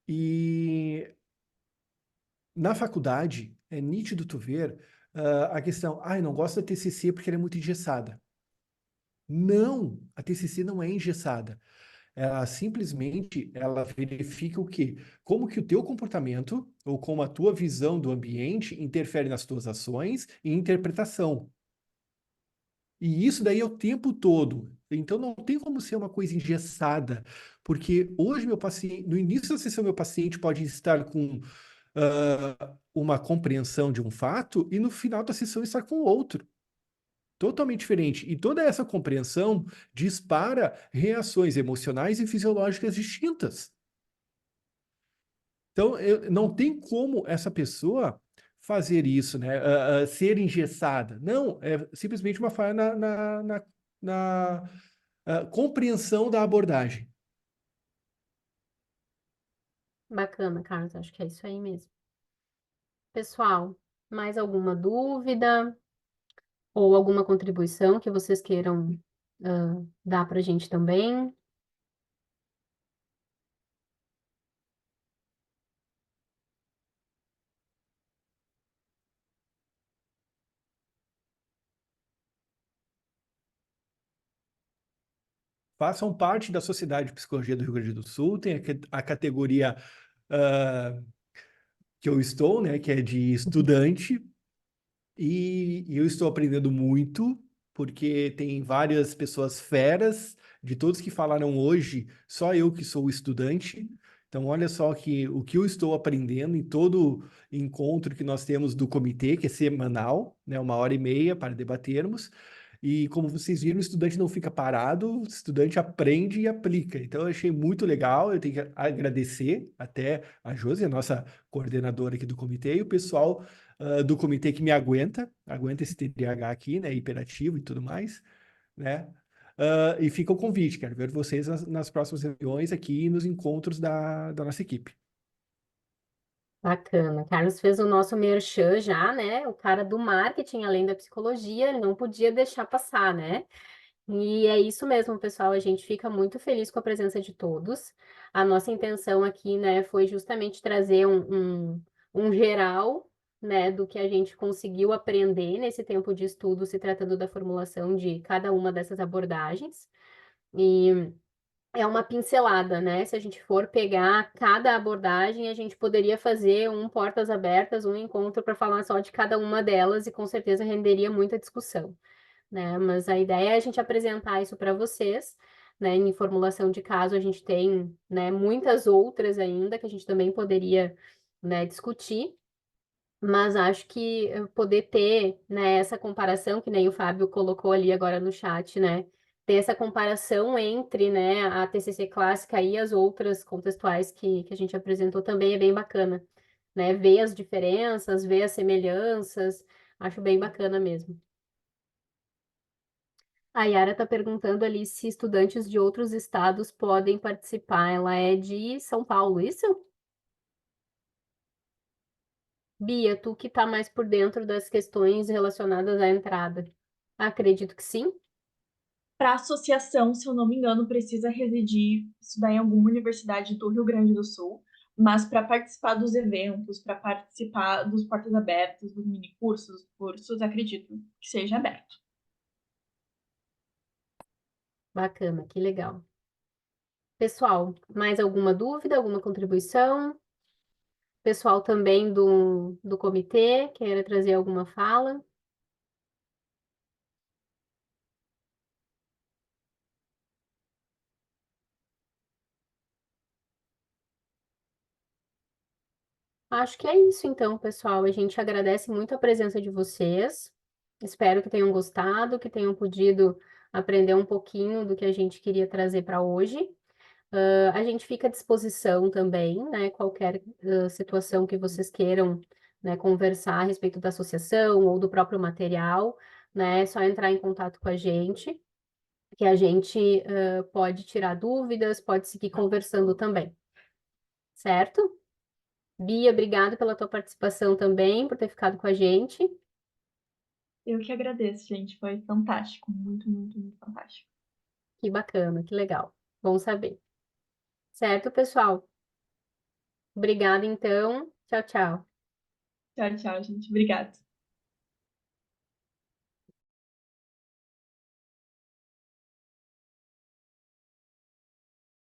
E na faculdade, é nítido tu ver a questão, eu não gosto da TCC porque ela é muito engessada. Não, a TCC não é engessada. Ela simplesmente, ela verifica o quê? Como que o teu comportamento ou como a tua visão do ambiente interfere nas tuas ações e interpretação. E isso daí é o tempo todo. Então não tem como ser uma coisa engessada, porque hoje meu paciente, no início da sessão meu paciente pode estar com uma compreensão de um fato e no final da sessão estar com outro. totalmente diferente. E toda essa compreensão dispara reações emocionais e fisiológicas distintas. Então, não tem como essa pessoa fazer isso, né? Ser engessada. Não, é simplesmente uma falha na compreensão da abordagem. Bacana, Carlos, acho que é isso aí mesmo. Pessoal, mais alguma dúvida ou alguma contribuição que vocês queiram dar para a gente também? Façam parte da Sociedade de Psicologia do Rio Grande do Sul, tem a categoria que eu estou, né, que é de estudante, e eu estou aprendendo muito, porque tem várias pessoas feras, de todos que falaram hoje, só eu que sou estudante. Então, olha só o que eu estou aprendendo em todo encontro que nós temos do comitê, que é semanal, né, 1h30 para debatermos. E como vocês viram, o estudante não fica parado, o estudante aprende e aplica. Então, eu achei muito legal. Eu tenho que agradecer até a Josi, a nossa coordenadora aqui do comitê, e o pessoal do comitê que me aguenta esse TDAH aqui, né, hiperativo e tudo mais, né? E fica o convite, quero ver vocês nas próximas reuniões aqui e nos encontros da nossa equipe. Bacana. Carlos fez o nosso merchan já, né? O cara do marketing, além da psicologia, ele não podia deixar passar, né? E é isso mesmo, pessoal. A gente fica muito feliz com a presença de todos. A nossa intenção aqui, né, foi justamente trazer um geral, né, do que a gente conseguiu aprender nesse tempo de estudo, se tratando da formulação de cada uma dessas abordagens. E é uma pincelada, né? Se a gente for pegar cada abordagem, a gente poderia fazer um portas abertas, um encontro para falar só de cada uma delas e com certeza renderia muita discussão, né? Mas a ideia é a gente apresentar isso para vocês, né? Em formulação de caso, a gente tem, né, muitas outras ainda que a gente também poderia, né, discutir. Mas acho que poder ter, né, essa comparação, que nem o Fábio colocou ali agora no chat, né? Ter essa comparação entre, né, a TCC clássica e as outras contextuais que a gente apresentou também é bem bacana, né? Ver as diferenças, ver as semelhanças, acho bem bacana mesmo. A Yara está perguntando ali se estudantes de outros estados podem participar. Ela é de São Paulo, isso? Bia, tu que está mais por dentro das questões relacionadas à entrada. Acredito que sim. Para associação, se eu não me engano, precisa residir, estudar em alguma universidade do Rio Grande do Sul, mas para participar dos eventos, para participar dos portas abertas, dos mini cursos, acredito que seja aberto. Bacana, que legal. Pessoal, mais alguma dúvida, alguma contribuição? Pessoal também do comitê, queira trazer alguma fala? Acho que é isso então, pessoal. A gente agradece muito a presença de vocês. Espero que tenham gostado, que tenham podido aprender um pouquinho do que a gente queria trazer para hoje. A gente fica à disposição também, né? Qualquer situação que vocês queiram, né, conversar a respeito da associação ou do próprio material, né? É só entrar em contato com a gente, que a gente pode tirar dúvidas, pode seguir conversando também, certo? Bia, obrigada pela tua participação também, por ter ficado com a gente. Eu que agradeço, gente. Foi fantástico. Muito, muito, muito fantástico. Que bacana, que legal. Bom saber. Certo, pessoal? Obrigada, então. Tchau, tchau. Tchau, tchau, gente. Obrigada.